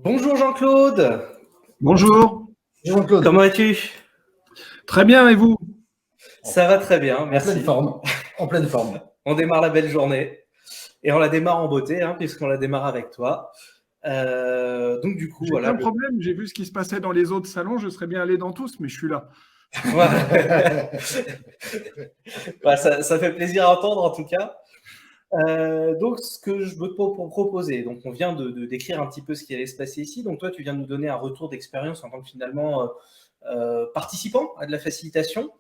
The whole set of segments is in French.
Bonjour Jean-Claude, Bonjour, Jean-Claude, comment vas-tu? très bien et vous? Ça va très bien, en merci. pleine forme. En pleine forme. On démarre la belle journée et on la démarre en beauté, puisqu'on la démarre avec toi. Donc du coup, J'ai voilà. aucun problème, j'ai vu ce qui se passait dans les autres salons, je serais bien allé dans tous, mais je suis là. Ouais. Ouais, ça fait plaisir à entendre en tout cas. Donc ce que je veux te proposer, donc on vient de décrire un petit peu ce qui allait se passer ici. Donc toi, tu viens de nous donner un retour d'expérience en tant que finalement participant à de la facilitation.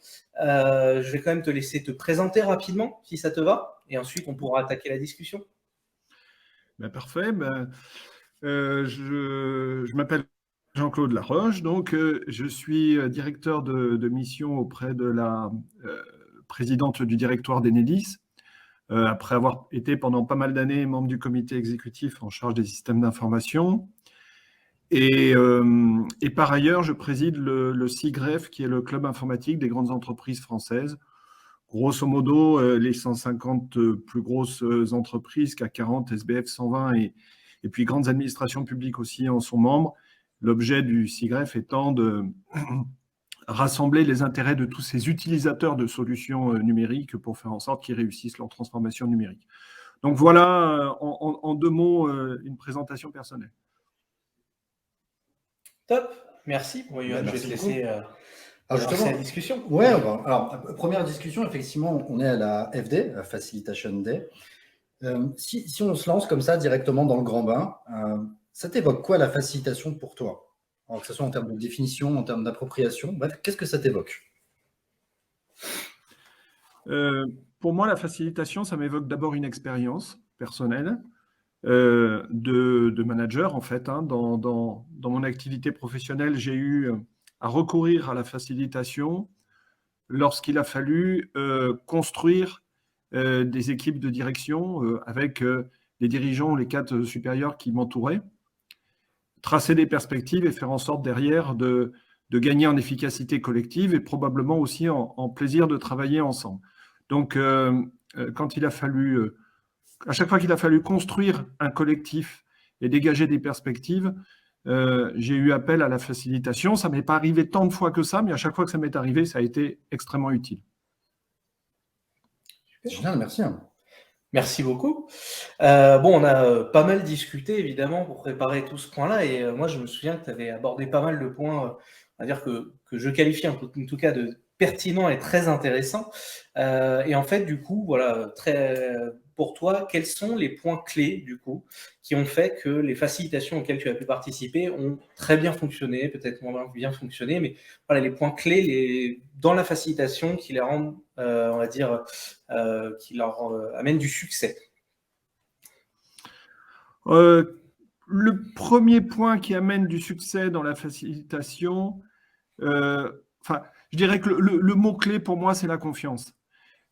Je vais quand même te laisser te présenter rapidement, si ça te va, et ensuite on pourra attaquer la discussion. Parfait, je m'appelle Jean-Claude Laroche, donc je suis directeur de mission auprès de la présidente du directoire d'Enedis, après avoir été pendant pas mal d'années membre du comité exécutif en charge des systèmes d'information. Et par ailleurs, je préside le CIGREF, qui est le club informatique des grandes entreprises françaises. Grosso modo, les 150 plus grosses entreprises, CAC 40, SBF 120 et puis grandes administrations publiques aussi en sont membres. L'objet du CIGREF étant de rassembler les intérêts de tous ces utilisateurs de solutions numériques pour faire en sorte qu'ils réussissent leur transformation numérique. Donc voilà, en deux mots, une présentation personnelle. Top, merci. Bon, Yoann, je vais te laisser lancer la discussion. Ouais, alors, première discussion, effectivement, on est à la FD, la Facilitation Day. Si on se lance comme ça directement dans le grand bain, ça t'évoque quoi la facilitation pour toi? Alors, que ce soit en termes de définition, en termes d'appropriation, bref, qu'est-ce que ça t'évoque? Pour moi, la facilitation, ça m'évoque d'abord une expérience personnelle de manager, en fait. Dans mon activité professionnelle, j'ai eu à recourir à la facilitation lorsqu'il a fallu construire des équipes de direction avec les dirigeants ou les cadres supérieurs qui m'entouraient, tracer des perspectives et faire en sorte derrière de gagner en efficacité collective et probablement aussi en plaisir de travailler ensemble. Donc, quand il a fallu, à chaque fois qu'il a fallu construire un collectif et dégager des perspectives, j'ai eu appel à la facilitation. Ça ne m'est pas arrivé tant de fois que ça, mais à chaque fois que ça m'est arrivé, ça a été extrêmement utile. Génial, merci. Merci beaucoup. On a pas mal discuté, évidemment, pour préparer tout ce point-là. Et moi, je me souviens que tu avais abordé pas mal de points, on va dire que je qualifie en tout cas de pertinents et très intéressants. Et en fait, du coup, voilà, pour toi, quels sont les points clés, du coup, qui ont fait que les facilitations auxquelles tu as pu participer ont très bien fonctionné, peut-être moins bien fonctionné, mais voilà, les points clés dans la facilitation qui les rendent, on va dire, qui leur amènent du succès. Le premier point qui amène du succès dans la facilitation, je dirais que le mot-clé pour moi, c'est la confiance.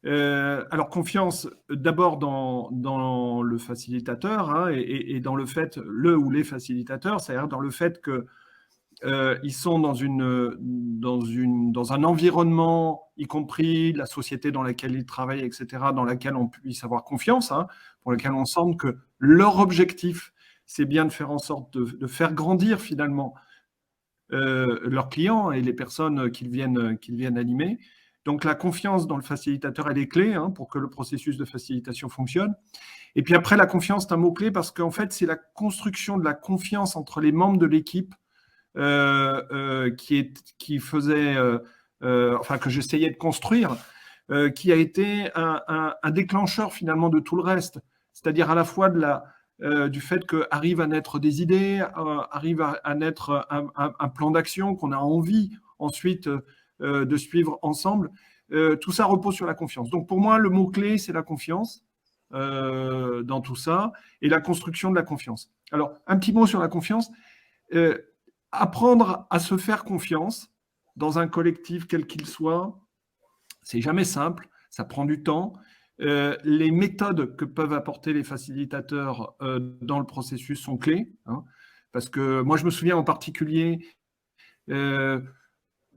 Alors, confiance d'abord dans le facilitateur et dans le fait, le ou les facilitateurs, c'est-à-dire dans le fait qu'ils sont dans un environnement, y compris la société dans laquelle ils travaillent, etc., dans laquelle on puisse avoir confiance, pour laquelle on sente que leur objectif, c'est bien de faire en sorte de faire grandir finalement leurs clients et les personnes qu'ils viennent animer. Donc la confiance dans le facilitateur, elle est clé pour que le processus de facilitation fonctionne. Et puis après, la confiance, c'est un mot-clé parce qu'en fait, c'est la construction de la confiance entre les membres de l'équipe qui faisait, que j'essayais de construire, qui a été un déclencheur finalement de tout le reste. C'est-à-dire à la fois du fait qu'arrivent à naître des idées, arrive à naître un plan d'action qu'on a envie ensuite de suivre ensemble. Tout ça repose sur la confiance. Donc pour moi, le mot-clé, c'est la confiance dans tout ça et la construction de la confiance. Alors, un petit mot sur la confiance. Apprendre à se faire confiance dans un collectif quel qu'il soit, c'est jamais simple, ça prend du temps. Les méthodes que peuvent apporter les facilitateurs dans le processus sont clés, parce que moi je me souviens en particulier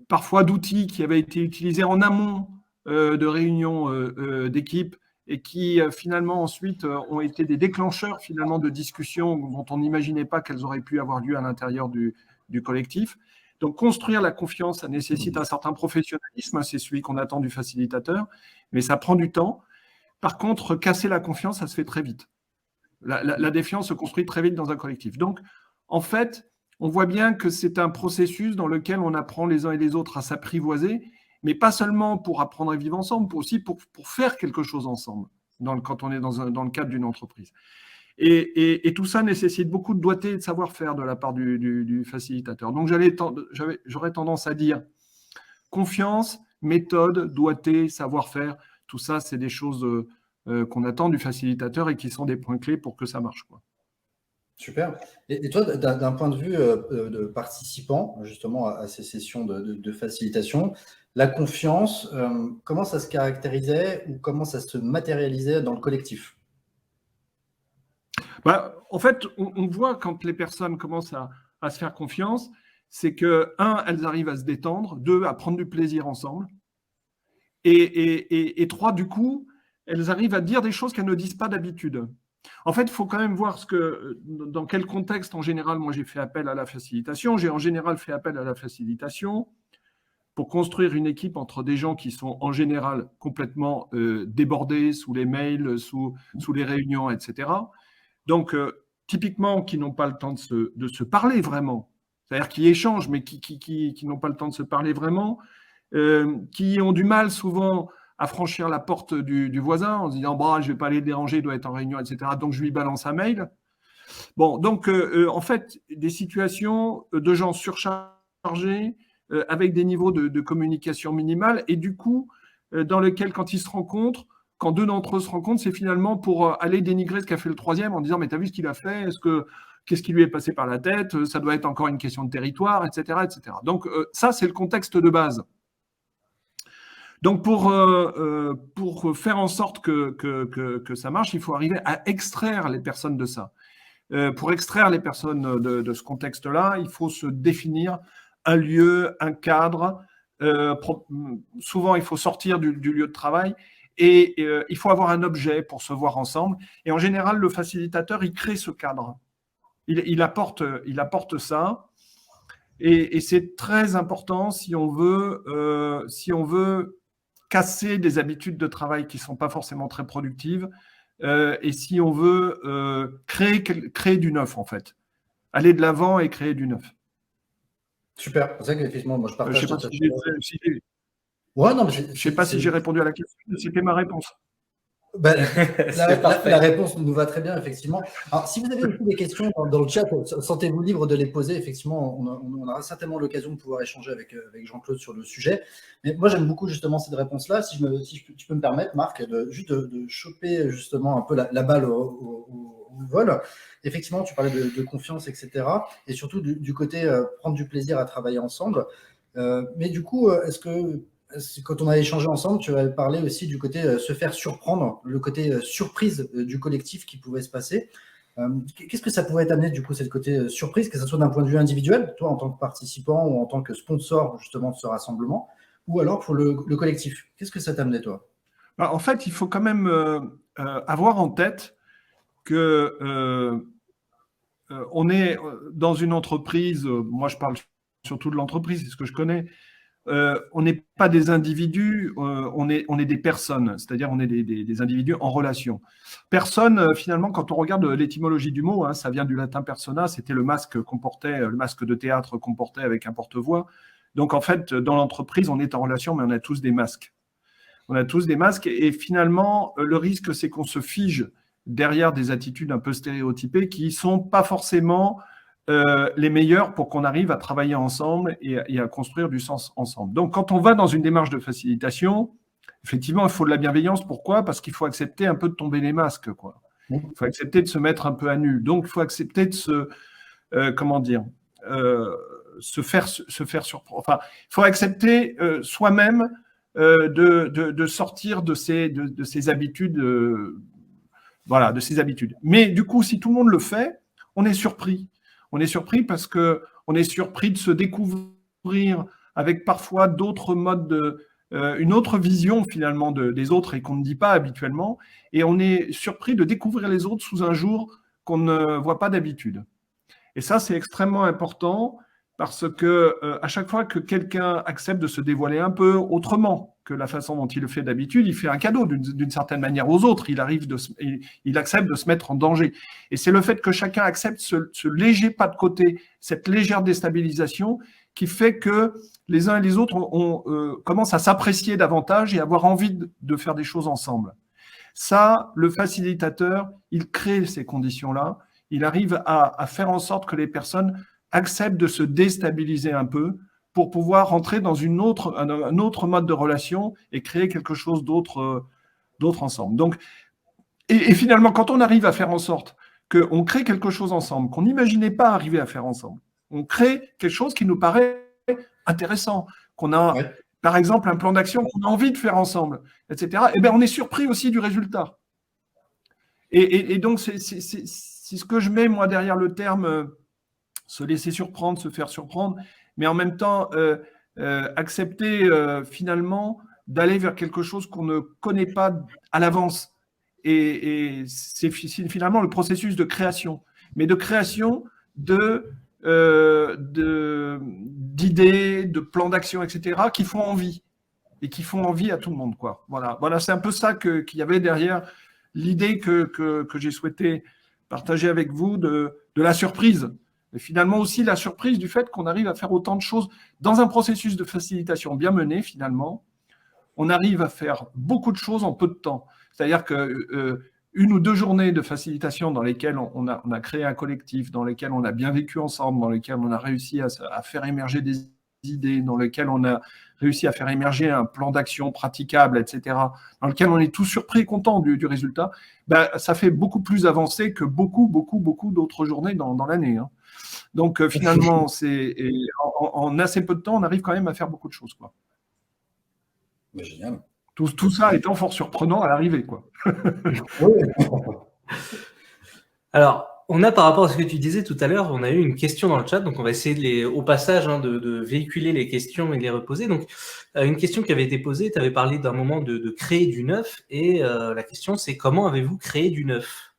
parfois d'outils qui avaient été utilisés en amont de réunions d'équipe et qui finalement ensuite ont été des déclencheurs finalement de discussions dont on n'imaginait pas qu'elles auraient pu avoir lieu à l'intérieur du collectif. Donc construire la confiance, ça nécessite un certain professionnalisme, c'est celui qu'on attend du facilitateur, mais ça prend du temps. Par contre, casser la confiance, ça se fait très vite. La défiance se construit très vite dans un collectif. Donc, en fait, on voit bien que c'est un processus dans lequel on apprend les uns et les autres à s'apprivoiser, mais pas seulement pour apprendre à vivre ensemble, aussi pour faire quelque chose ensemble, quand on est dans le cadre d'une entreprise. Et tout ça nécessite beaucoup de doigté et de savoir-faire de la part du facilitateur. Donc, j'aurais tendance à dire confiance, méthode, doigté, savoir-faire, tout ça, c'est des choses qu'on attend du facilitateur et qui sont des points clés pour que ça marche, quoi. Super. Et toi, d'un point de vue de participant, justement, à ces sessions de facilitation, la confiance, comment ça se caractérisait ou comment ça se matérialisait dans le collectif? En fait, on voit quand les personnes commencent à se faire confiance, c'est que, 1, elles arrivent à se détendre, 2, à prendre du plaisir ensemble, et 3, du coup, elles arrivent à dire des choses qu'elles ne disent pas d'habitude. En fait, il faut quand même voir dans quel contexte, en général, moi j'ai fait appel à la facilitation. J'ai en général fait appel à la facilitation pour construire une équipe entre des gens qui sont en général complètement débordés sous les mails, sous les réunions, etc. Donc, typiquement, qui n'ont pas le temps de se parler vraiment. C'est-à-dire qui échangent, mais qui n'ont pas le temps de se parler vraiment, qui ont du mal souvent à franchir la porte du voisin en se disant je ne vais pas aller le déranger, il doit être en réunion, etc. Donc, je lui balance un mail. Bon, donc, en fait, des situations de gens surchargés, avec des niveaux de communication minimale, et du coup, dans lesquels, quand ils se rencontrent, quand 2 d'entre eux se rencontrent, c'est finalement pour aller dénigrer ce qu'a fait le 3e en disant « mais t'as vu ce qu'il a fait ? Qu'est-ce qui lui est passé par la tête ? Ça doit être encore une question de territoire, etc. etc. » Donc, ça, c'est le contexte de base. Donc, pour faire en sorte que ça marche, il faut arriver à extraire les personnes de ça. Pour extraire les personnes de ce contexte-là, il faut se définir un lieu, un cadre. Souvent, il faut sortir du lieu de travail et il faut avoir un objet pour se voir ensemble. Et en général, le facilitateur, il crée ce cadre. Il apporte ça. Et c'est très important si on veut casser des habitudes de travail qui ne sont pas forcément très productives et si on veut créer du neuf, en fait. Aller de l'avant et créer du neuf. Super. C'est ça qu'effectivement, moi, je partage. Je ne sais pas si j'ai répondu à la question, mais c'était ma réponse. La réponse nous va très bien, effectivement. Alors, si vous avez aussi des questions dans le chat, sentez-vous libre de les poser. Effectivement, on aura certainement l'occasion de pouvoir échanger avec Jean-Claude sur le sujet. Mais moi, j'aime beaucoup justement cette réponse-là. Si tu peux me permettre, Marc, juste de choper justement un peu la balle au vol. Effectivement, tu parlais de confiance, etc. Et surtout du côté prendre du plaisir à travailler ensemble. Mais du coup, est-ce que quand on a échangé ensemble, tu avais parlé aussi du côté se faire surprendre, le côté surprise du collectif qui pouvait se passer. Qu'est-ce que ça pouvait t'amener, du coup, cette côté surprise, que ce soit d'un point de vue individuel, toi en tant que participant ou en tant que sponsor justement de ce rassemblement, ou alors pour le collectif? Qu'est-ce que ça t'amenait, toi? En fait, il faut quand même avoir en tête que on est dans une entreprise, moi je parle surtout de l'entreprise, c'est ce que je connais. On n'est pas des individus, on est des personnes, c'est-à-dire on est des individus en relation. Personne, finalement, quand on regarde l'étymologie du mot, ça vient du latin persona, c'était le masque de théâtre qu'on portait avec un porte-voix. Donc en fait, dans l'entreprise, on est en relation, mais on a tous des masques. On a tous des masques et finalement, le risque, c'est qu'on se fige derrière des attitudes un peu stéréotypées qui ne sont pas forcément les meilleurs pour qu'on arrive à travailler ensemble et à construire du sens ensemble. Donc, quand on va dans une démarche de facilitation, effectivement, il faut de la bienveillance. Pourquoi ? Parce qu'il faut accepter un peu de tomber les masques, quoi. Il faut accepter de se mettre un peu à nu. Donc, il faut accepter de se faire surprendre. Enfin, il faut accepter soi-même de sortir de ses habitudes. Voilà, de ses habitudes. Mais du coup, si tout le monde le fait, on est surpris. On est surpris parce qu'on est surpris de se découvrir avec parfois d'autres modes une autre vision finalement des autres et qu'on ne dit pas habituellement, et on est surpris de découvrir les autres sous un jour qu'on ne voit pas d'habitude. Et ça, c'est extrêmement important parce que à chaque fois que quelqu'un accepte de se dévoiler un peu autrement que la façon dont il le fait d'habitude, il fait un cadeau d'une certaine manière aux autres. Il accepte de se mettre en danger. Et c'est le fait que chacun accepte ce léger pas de côté, cette légère déstabilisation qui fait que les uns et les autres commencent à s'apprécier davantage et avoir envie de faire des choses ensemble. Ça, le facilitateur, il crée ces conditions-là. Il arrive à faire en sorte que les personnes acceptent de se déstabiliser un peu pour pouvoir rentrer dans un autre mode de relation et créer quelque chose d'autre ensemble. Donc, et finalement, quand on arrive à faire en sorte qu'on crée quelque chose ensemble, qu'on n'imaginait pas arriver à faire ensemble, on crée quelque chose qui nous paraît intéressant, qu'on a, par exemple, un plan d'action qu'on a envie de faire ensemble, etc. Et bien, on est surpris aussi du résultat. Et donc, c'est ce que je mets, moi, derrière le terme se laisser surprendre, se faire surprendre, mais en même temps, accepter finalement d'aller vers quelque chose qu'on ne connaît pas à l'avance. Et c'est finalement le processus de création, mais de création d'idées, de plans d'action, etc., qui font envie, et qui font envie à tout le monde, quoi. Voilà, c'est un peu ça qu'il y avait derrière l'idée que j'ai souhaité partager avec vous de la surprise. Et finalement aussi la surprise du fait qu'on arrive à faire autant de choses dans un processus de facilitation bien mené, finalement. On arrive à faire beaucoup de choses en peu de temps. C'est-à-dire que une ou deux journées de facilitation dans lesquelles on a créé un collectif, dans lesquelles on a bien vécu ensemble, dans lesquelles on a réussi à faire émerger des idées, dans lesquelles on a réussi à faire émerger un plan d'action praticable, etc., dans lequel on est tous surpris et contents du résultat, ben, ça fait beaucoup plus avancé que beaucoup d'autres journées dans l'année. Hein. Donc finalement, en assez peu de temps, on arrive quand même à faire beaucoup de choses, quoi. Mais génial. Tout ça étant fort surprenant à l'arrivée, quoi. Alors, on a par rapport à ce que tu disais tout à l'heure, on a eu une question dans le chat, donc on va essayer au passage de véhiculer les questions et de les reposer. Donc, une question qui avait été posée, tu avais parlé d'un moment de créer du neuf, et la question c'est comment avez-vous créé du neuf?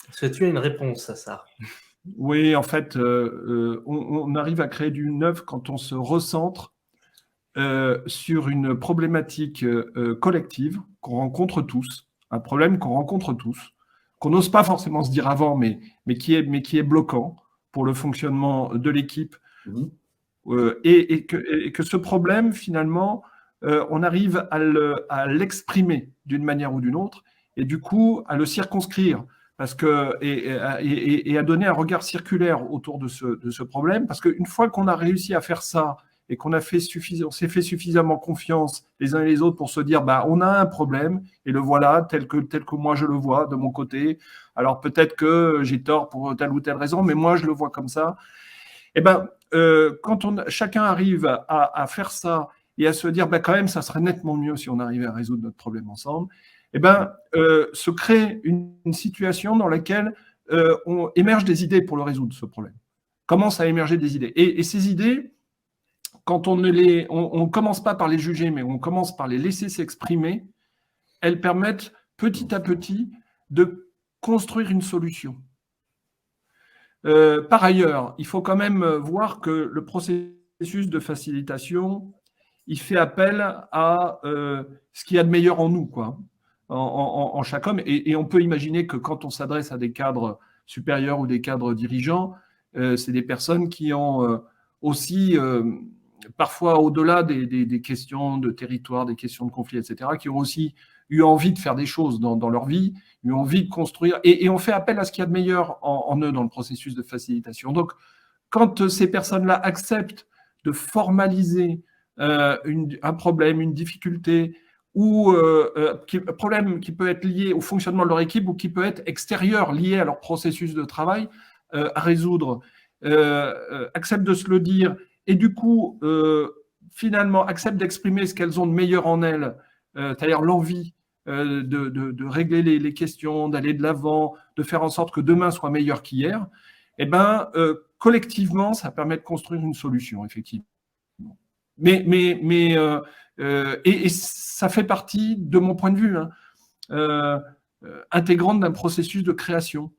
Est-ce que tu as une réponse à ça? Oui, en fait, on arrive à créer du neuf quand on se recentre sur une problématique collective qu'on rencontre tous, un problème qu'on rencontre tous, qu'on n'ose pas forcément se dire avant, mais qui est bloquant pour le fonctionnement de l'équipe. Et que ce problème, finalement, on arrive à l'exprimer d'une manière ou d'une autre, et du coup, à le circonscrire, et à donner un regard circulaire autour de ce problème, parce qu'une fois qu'on a réussi à faire ça, et qu'on s'est fait suffisamment confiance les uns et les autres pour se dire bah, on a un problème, et le voilà tel que moi je le vois de mon côté. Alors peut-être que j'ai tort pour telle ou telle raison, mais moi je le vois comme ça. Et ben, quand chacun arrive à faire ça et à se dire bah, quand même ça serait nettement mieux si on arrivait à résoudre notre problème ensemble, et ben, se crée une situation dans laquelle on émerge des idées pour le résoudre, ce problème. Commence à émerger des idées. Et ces idées, quand on ne commence pas par les juger, mais on commence par les laisser s'exprimer, elles permettent petit à petit de construire une solution. Par ailleurs, il faut quand même voir que le processus de facilitation, il fait appel à ce qu'il y a de meilleur en nous, quoi, en chaque homme. Et on peut imaginer que quand on s'adresse à des cadres supérieurs ou des cadres dirigeants, c'est des personnes qui ont aussi... parfois au-delà des questions de territoire, des questions de conflit, etc., qui ont aussi eu envie de faire des choses dans leur vie, eu envie de construire, et on fait appel à ce qu'il y a de meilleur en eux dans le processus de facilitation. Donc, quand ces personnes-là acceptent de formaliser un problème, une difficulté, ou un problème qui peut être lié au fonctionnement de leur équipe ou qui peut être extérieur, lié à leur processus de travail à résoudre, acceptent de se le dire, et du coup, finalement, acceptent d'exprimer ce qu'elles ont de meilleur en elles, c'est-à-dire l'envie de régler les questions, d'aller de l'avant, de faire en sorte que demain soit meilleur qu'hier, eh ben, collectivement, ça permet de construire une solution, effectivement. Mais Et ça fait partie, de mon point de vue, hein, intégrante d'un processus de création,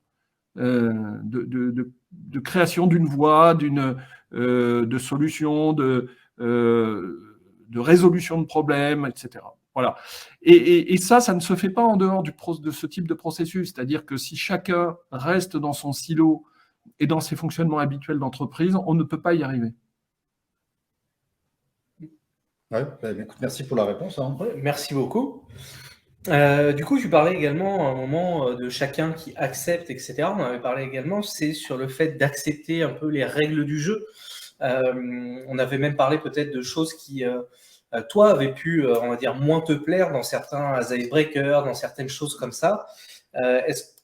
de création d'une voie, de solution, de résolution de problèmes, etc. Voilà. Et ça ne se fait pas en dehors de ce type de processus. C'est-à-dire que si chacun reste dans son silo et dans ses fonctionnements habituels d'entreprise, on ne peut pas y arriver. Ouais, bah, écoute, merci pour la réponse, hein. Ouais, merci beaucoup. Du coup, tu parlais également à un moment de chacun qui accepte, etc. On avait parlé également, c'est sur le fait d'accepter un peu les règles du jeu. On avait même parlé peut-être de choses qui, toi, avaient pu, on va dire, moins te plaire dans certains icebreakers, dans certaines choses comme ça.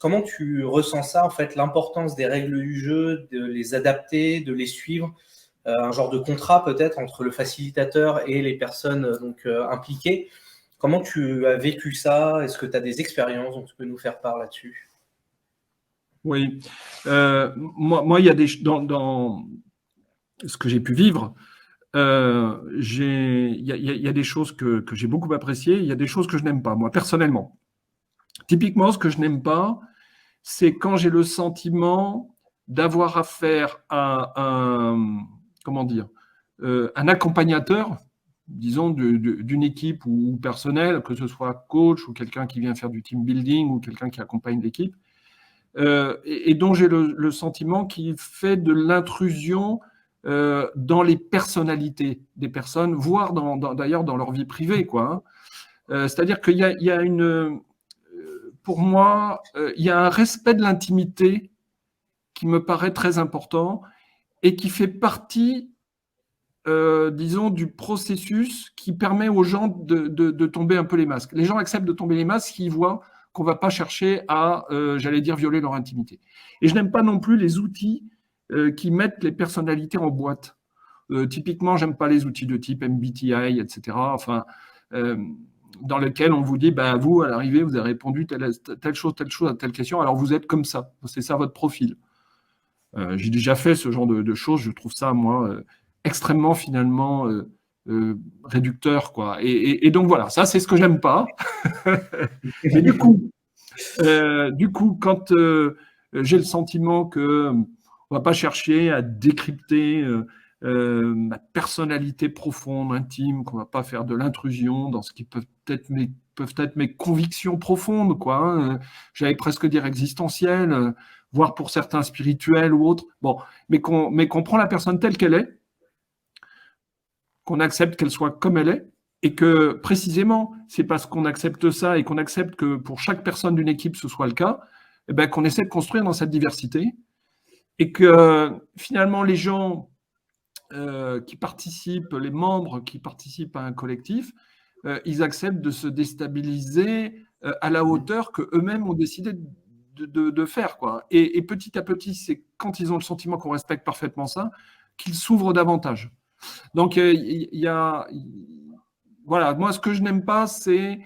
Comment tu ressens ça, en fait, l'importance des règles du jeu, de les adapter, de les suivre, un genre de contrat peut-être entre le facilitateur et les personnes donc impliquées. Comment tu as vécu ça? Est-ce que tu as des expériences dont tu peux nous faire part là-dessus? Oui. Moi, il y a dans ce que j'ai pu vivre, il y a des choses que j'ai beaucoup appréciées, il y a des choses que je n'aime pas, moi, personnellement. Typiquement, ce que je n'aime pas, c'est quand j'ai le sentiment d'avoir affaire à un accompagnateur, disons, d'une équipe ou personnel, que ce soit coach ou quelqu'un qui vient faire du team building ou quelqu'un qui accompagne l'équipe, et dont j'ai le sentiment qu'il fait de l'intrusion dans les personnalités des personnes, voire d'ailleurs dans leur vie privée, quoi, hein. C'est-à-dire qu'il y a pour moi, il y a un respect de l'intimité qui me paraît très important et qui fait partie, disons, du processus qui permet aux gens de tomber un peu les masques. Les gens acceptent de tomber les masques s'ils voient qu'on ne va pas chercher à, j'allais dire, violer leur intimité. Et je n'aime pas non plus les outils qui mettent les personnalités en boîte. Typiquement, j'aime pas les outils de type MBTI, etc. Enfin, dans lesquels on vous dit, ben, vous, à l'arrivée, vous avez répondu telle chose à telle question, alors vous êtes comme ça. C'est ça votre profil. J'ai déjà fait ce genre de choses. Je trouve ça, moi, extrêmement, finalement, réducteur, quoi. Et donc, voilà, ça, c'est ce que j'aime pas. Mais du coup, quand j'ai le sentiment que on va pas chercher à décrypter ma personnalité profonde, intime, qu'on va pas faire de l'intrusion dans ce qui peuvent être mes convictions profondes, quoi, hein, j'allais presque dire existentielles, voire pour certains spirituels ou autres. Bon, mais qu'on prend la personne telle qu'elle est, qu'on accepte qu'elle soit comme elle est, et que précisément, c'est parce qu'on accepte ça et qu'on accepte que pour chaque personne d'une équipe, ce soit le cas, eh ben, qu'on essaie de construire dans cette diversité, et que finalement, les gens qui participent, les membres qui participent à un collectif, ils acceptent de se déstabiliser à la hauteur qu'eux-mêmes ont décidé de faire, quoi. Et petit à petit, c'est quand ils ont le sentiment qu'on respecte parfaitement ça, qu'ils s'ouvrent davantage. Donc, voilà, moi, ce que je n'aime pas, c'est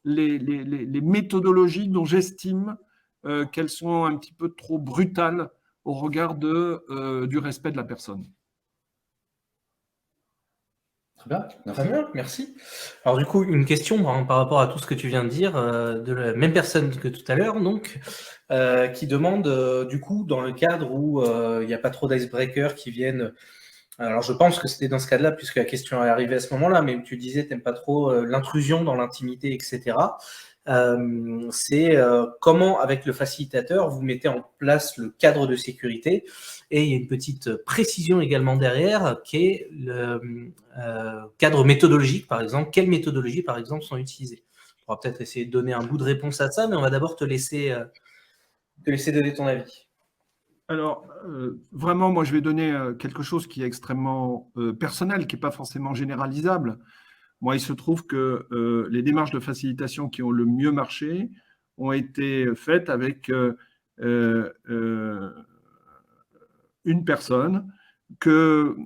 les méthodologies dont j'estime qu'elles sont un petit peu trop brutales au regard du respect de la personne. Très bien, merci. Alors du coup, une question par rapport à tout ce que tu viens de dire, de la même personne que tout à l'heure, donc, qui demande, du coup, dans le cadre où il n'y a pas trop d'icebreakers qui viennent. Alors je pense que c'était dans ce cas-là, puisque la question est arrivée à ce moment-là, mais où tu disais t'aimes pas trop l'intrusion dans l'intimité, etc. C'est comment, avec le facilitateur, vous mettez en place le cadre de sécurité. Et il y a une petite précision également derrière, qui est le cadre méthodologique, par exemple. Quelles méthodologies, par exemple, sont utilisées? On va peut-être essayer de donner un bout de réponse à ça, mais on va d'abord te laisser donner ton avis. Alors, vraiment, moi, je vais donner quelque chose qui est extrêmement personnel, qui n'est pas forcément généralisable. Moi, il se trouve que les démarches de facilitation qui ont le mieux marché ont été faites avec une personne que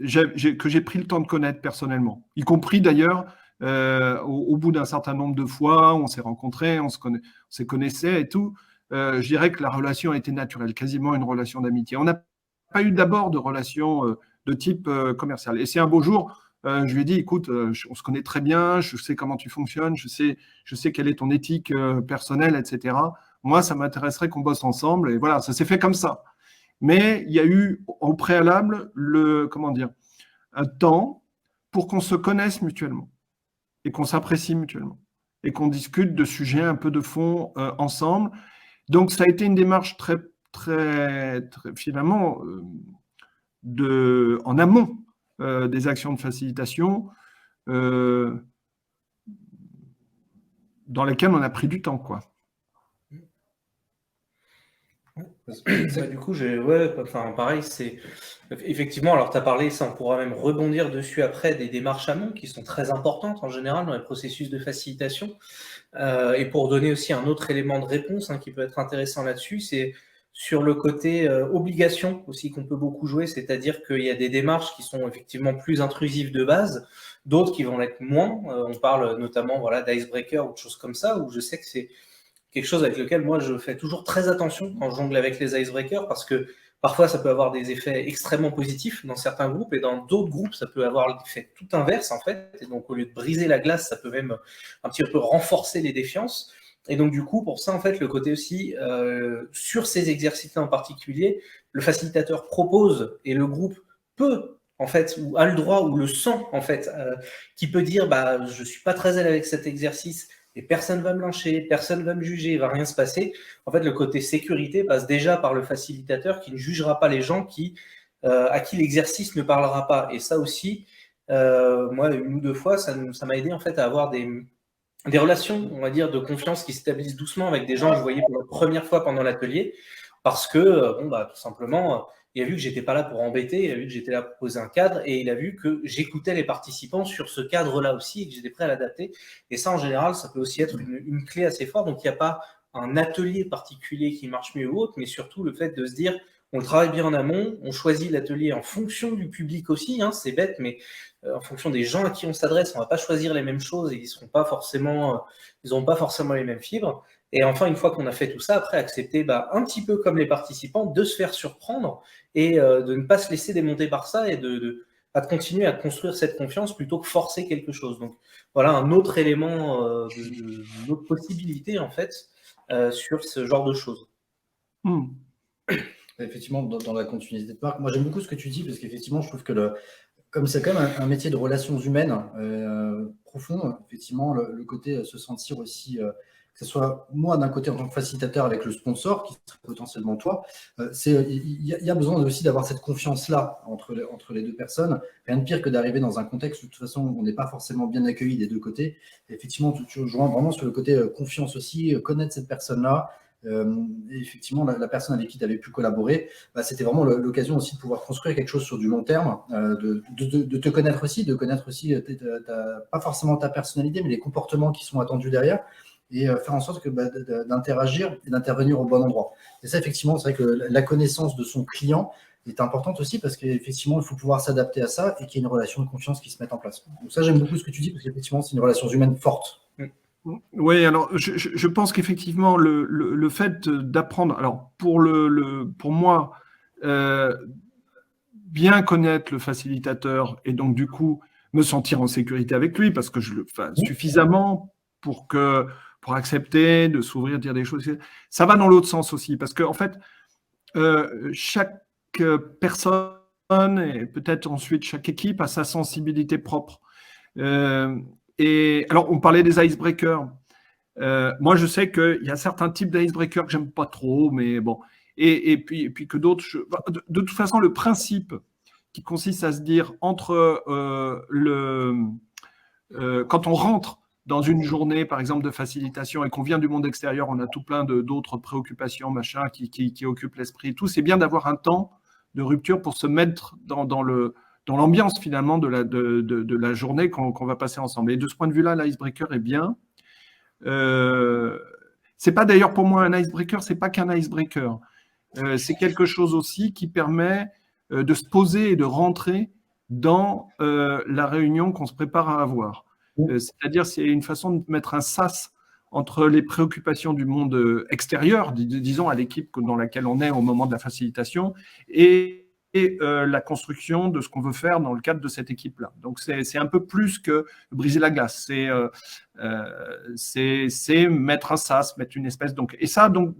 j'ai pris le temps de connaître personnellement, y compris d'ailleurs au bout d'un certain nombre de fois, on s'est rencontrés, on se connaissait et tout. Je dirais que la relation a été naturelle, quasiment une relation d'amitié. On n'a pas eu d'abord de relation de type commercial. Et c'est un beau jour, je lui ai dit, écoute, on se connaît très bien, je sais comment tu fonctionnes, je sais quelle est ton éthique personnelle, etc. Moi, ça m'intéresserait qu'on bosse ensemble. Et voilà, ça s'est fait comme ça. Mais il y a eu au préalable un temps pour qu'on se connaisse mutuellement et qu'on s'apprécie mutuellement et qu'on discute de sujets un peu de fond ensemble. Donc, ça a été une démarche très, très, très finalement, en amont des actions de facilitation dans lesquelles on a pris du temps, quoi. Du coup, pareil, c'est effectivement, alors tu as parlé, ça on pourra même rebondir dessus après, des démarches amont qui sont très importantes en général dans les processus de facilitation. Et pour donner aussi un autre élément de réponse qui peut être intéressant là-dessus, c'est sur le côté obligation aussi qu'on peut beaucoup jouer, c'est-à-dire qu'il y a des démarches qui sont effectivement plus intrusives de base, d'autres qui vont l'être moins. On parle notamment d'icebreaker ou de choses comme ça, où je sais que c'est quelque chose avec lequel moi je fais toujours très attention quand je jongle avec les icebreakers, parce que parfois ça peut avoir des effets extrêmement positifs dans certains groupes, et dans d'autres groupes ça peut avoir l'effet tout inverse en fait, et donc au lieu de briser la glace, ça peut même un petit peu renforcer les défiances. Et donc du coup, pour ça en fait, le côté aussi, sur ces exercices-là en particulier, le facilitateur propose, et le groupe peut en fait, ou a le droit, ou le sent en fait, qui peut dire je suis pas très à l'aise avec cet exercice, et personne ne va me lyncher, personne ne va me juger, il ne va rien se passer. En fait, le côté sécurité passe déjà par le facilitateur qui ne jugera pas les gens à qui l'exercice ne parlera pas. Et ça aussi, moi, 1 ou 2 fois, ça m'a aidé en fait à avoir des relations, on va dire, de confiance qui s'établissent doucement avec des gens que je voyais pour la première fois pendant l'atelier, parce que, tout simplement, il a vu que j'étais pas là pour embêter, il a vu que j'étais là pour poser un cadre, et il a vu que j'écoutais les participants sur ce cadre-là aussi, et que j'étais prêt à l'adapter. Et ça, en général, ça peut aussi être une clé assez forte. Donc, il n'y a pas un atelier particulier qui marche mieux ou autre, mais surtout le fait de se dire, on travaille bien en amont, on choisit l'atelier en fonction du public aussi, c'est bête, mais en fonction des gens à qui on s'adresse, on ne va pas choisir les mêmes choses, et ils n'auront pas forcément les mêmes fibres. Et enfin, une fois qu'on a fait tout ça, après, accepter un petit peu comme les participants, de se faire surprendre et de ne pas se laisser démonter par ça, et de continuer à construire cette confiance plutôt que forcer quelque chose. Donc voilà un autre élément, une autre possibilité en fait sur ce genre de choses. Effectivement, dans la continuité de Marc, moi j'aime beaucoup ce que tu dis, parce qu'effectivement, je trouve que comme c'est quand même un métier de relations humaines profond, effectivement, le côté se sentir aussi, que ce soit moi d'un côté en tant que facilitateur avec le sponsor, qui serait potentiellement toi, il y a besoin aussi d'avoir cette confiance-là entre les deux personnes. Rien de pire que d'arriver dans un contexte où de toute façon on n'est pas forcément bien accueilli des deux côtés. Et effectivement, tu rejoins vraiment sur le côté confiance aussi, connaître cette personne-là. Et effectivement, la personne avec qui tu avais pu collaborer, c'était vraiment l'occasion aussi de pouvoir construire quelque chose sur du long terme, de te connaître aussi, pas forcément ta personnalité, mais les comportements qui sont attendus derrière, et faire en sorte d'interagir et d'intervenir au bon endroit. Et ça, effectivement, c'est vrai que la connaissance de son client est importante aussi, parce qu'effectivement, il faut pouvoir s'adapter à ça et qu'il y ait une relation de confiance qui se mette en place. Donc ça, j'aime beaucoup ce que tu dis, parce qu'effectivement, c'est une relation humaine forte. Oui, alors je pense qu'effectivement, le fait d'apprendre, alors pour moi, bien connaître le facilitateur et donc du coup me sentir en sécurité avec lui, parce que suffisamment pour accepter de s'ouvrir, dire des choses, ça va dans l'autre sens aussi, parce que en fait, chaque personne et peut-être ensuite chaque équipe a sa sensibilité propre. Et alors, on parlait des icebreakers. Moi, je sais qu'il y a certains types d'icebreakers que j'aime pas trop, mais bon. Et puis que d'autres. De toute façon, le principe qui consiste à se dire entre quand on rentre dans une journée, par exemple, de facilitation et qu'on vient du monde extérieur, on a tout plein d'autres préoccupations, machin, qui occupent l'esprit et tout. C'est bien d'avoir un temps de rupture pour se mettre dans l'ambiance finalement de la journée qu'on va passer ensemble. Et de ce point de vue-là, l'icebreaker est bien. C'est pas d'ailleurs pour moi un icebreaker, c'est pas qu'un icebreaker. C'est quelque chose aussi qui permet de se poser et de rentrer dans la réunion qu'on se prépare à avoir. C'est-à-dire, c'est une façon de mettre un sas entre les préoccupations du monde extérieur, disons à l'équipe dans laquelle on est au moment de la facilitation, et la construction de ce qu'on veut faire dans le cadre de cette équipe-là. Donc, c'est un peu plus que briser la glace. C'est mettre un sas, mettre une espèce… Donc, et ça, donc,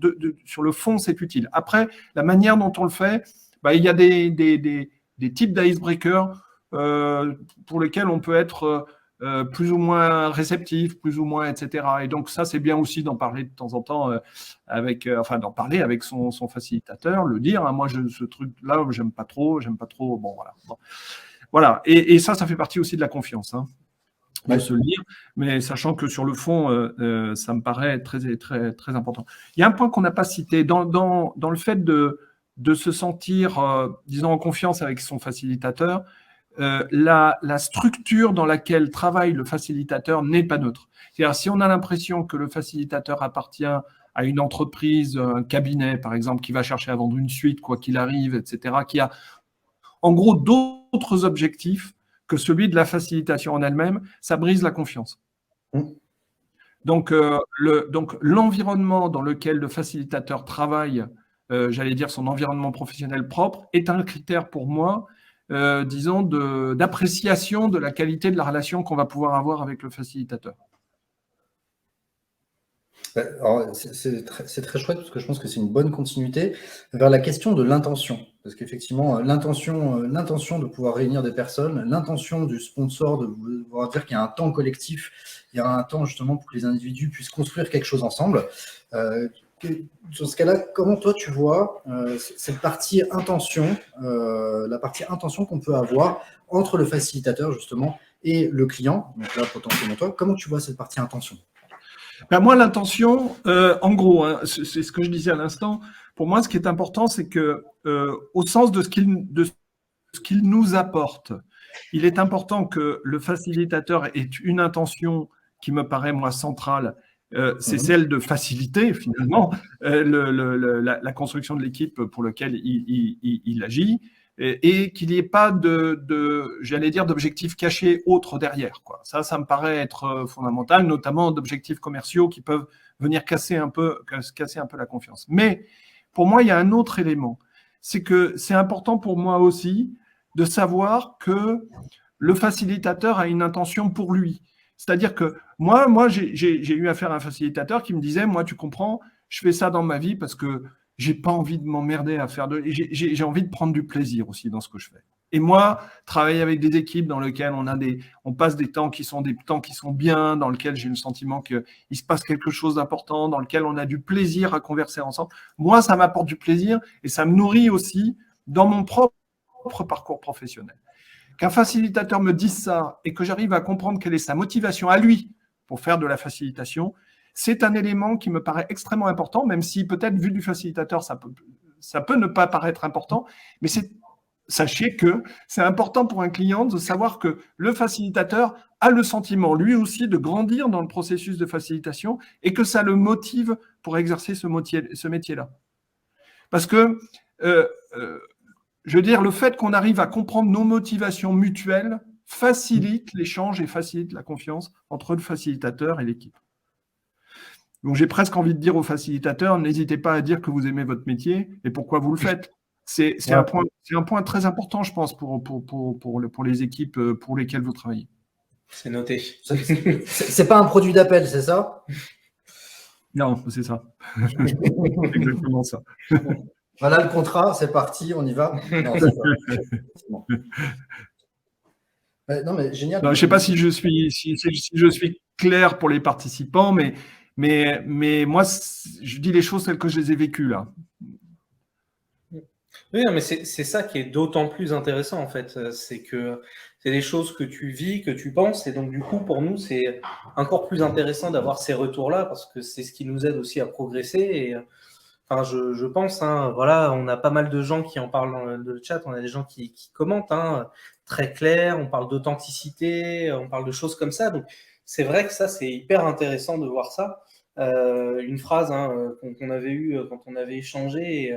sur le fond, c'est utile. Après, la manière dont on le fait, il y a des types d'icebreakers pour lesquels on peut être… plus ou moins réceptif, plus ou moins, etc. Et donc ça, c'est bien aussi d'en parler de temps en temps d'en parler avec son facilitateur, le dire, hein, moi, ce truc-là, j'aime pas trop, bon, voilà. Bon. Voilà, et ça fait partie aussi de la confiance, hein, de se le dire, mais sachant que sur le fond, ça me paraît très, très, très important. Il y a un point qu'on n'a pas cité, dans le fait de se sentir, disons, en confiance avec son facilitateur, la structure dans laquelle travaille le facilitateur n'est pas neutre. C'est-à-dire, si on a l'impression que le facilitateur appartient à une entreprise, un cabinet, par exemple, qui va chercher à vendre une suite, quoi qu'il arrive, etc., qui a en gros d'autres objectifs que celui de la facilitation en elle-même, ça brise la confiance. Donc, l'environnement dans lequel le facilitateur travaille, j'allais dire son environnement professionnel propre, est un critère pour moi, disons, d'appréciation de la qualité de la relation qu'on va pouvoir avoir avec le facilitateur. C'est très chouette parce que je pense que c'est une bonne continuité vers la question de l'intention. Parce qu'effectivement, l'intention de pouvoir réunir des personnes, l'intention du sponsor de pouvoir dire qu'il y a un temps collectif, il y a un temps justement pour que les individus puissent construire quelque chose ensemble. Dans ce cas-là, comment toi tu vois cette partie intention, la partie intention qu'on peut avoir entre le facilitateur justement et le client, donc là potentiellement toi, comment tu vois cette partie intention? Moi, l'intention, en gros, hein, c'est ce que je disais à l'instant, pour moi, ce qui est important, c'est que, au sens de ce qu'il nous apporte, il est important que le facilitateur ait une intention qui me paraît, moi, centrale, c'est celle de faciliter, finalement, la construction de l'équipe pour laquelle il agit, et qu'il n'y ait pas j'allais dire, d'objectifs cachés autres derrière, quoi. Ça me paraît être fondamental, notamment d'objectifs commerciaux qui peuvent venir casser un peu la confiance. Mais pour moi, il y a un autre élément, c'est que c'est important pour moi aussi de savoir que le facilitateur a une intention pour lui. C'est-à-dire que moi j'ai eu affaire à un facilitateur qui me disait, moi, tu comprends, je fais ça dans ma vie parce que j'ai pas envie de m'emmerder à faire j'ai envie de prendre du plaisir aussi dans ce que je fais. Et moi, travailler avec des équipes dans lesquelles on passe des temps qui sont bien, dans lesquels j'ai le sentiment qu'il se passe quelque chose d'important, dans lequel on a du plaisir à converser ensemble. Moi, ça m'apporte du plaisir et ça me nourrit aussi dans mon propre parcours professionnel. Qu'un facilitateur me dise ça et que j'arrive à comprendre quelle est sa motivation à lui pour faire de la facilitation, c'est un élément qui me paraît extrêmement important, même si peut-être, vu du facilitateur, ça peut ne pas paraître important, mais sachez que c'est important pour un client de savoir que le facilitateur a le sentiment, lui aussi, de grandir dans le processus de facilitation et que ça le motive pour exercer ce métier-là. Parce que, je veux dire, le fait qu'on arrive à comprendre nos motivations mutuelles facilite l'échange et facilite la confiance entre le facilitateur et l'équipe. Donc, j'ai presque envie de dire aux facilitateurs, n'hésitez pas à dire que vous aimez votre métier et pourquoi vous le faites. C'est un point très important, je pense, pour les équipes pour lesquelles vous travaillez. C'est noté. C'est pas un produit d'appel, c'est ça? Non, c'est ça. C'est exactement ça. Voilà le contrat, c'est parti, on y va. Non, c'est ça. Non, mais génial. Je ne sais pas si je suis clair pour les participants, mais moi, je dis les choses telles que je les ai vécues là. Oui, mais c'est ça qui est d'autant plus intéressant en fait, c'est que c'est des choses que tu vis, que tu penses, et donc du coup pour nous c'est encore plus intéressant d'avoir ces retours-là parce que c'est ce qui nous aide aussi à progresser. Et enfin, je pense, hein, voilà, on a pas mal de gens qui en parlent dans le chat, on a des gens qui commentent, hein, très clair, on parle d'authenticité, on parle de choses comme ça, donc c'est vrai que ça c'est hyper intéressant de voir ça. Une phrase, hein, qu'on avait eue quand on avait échangé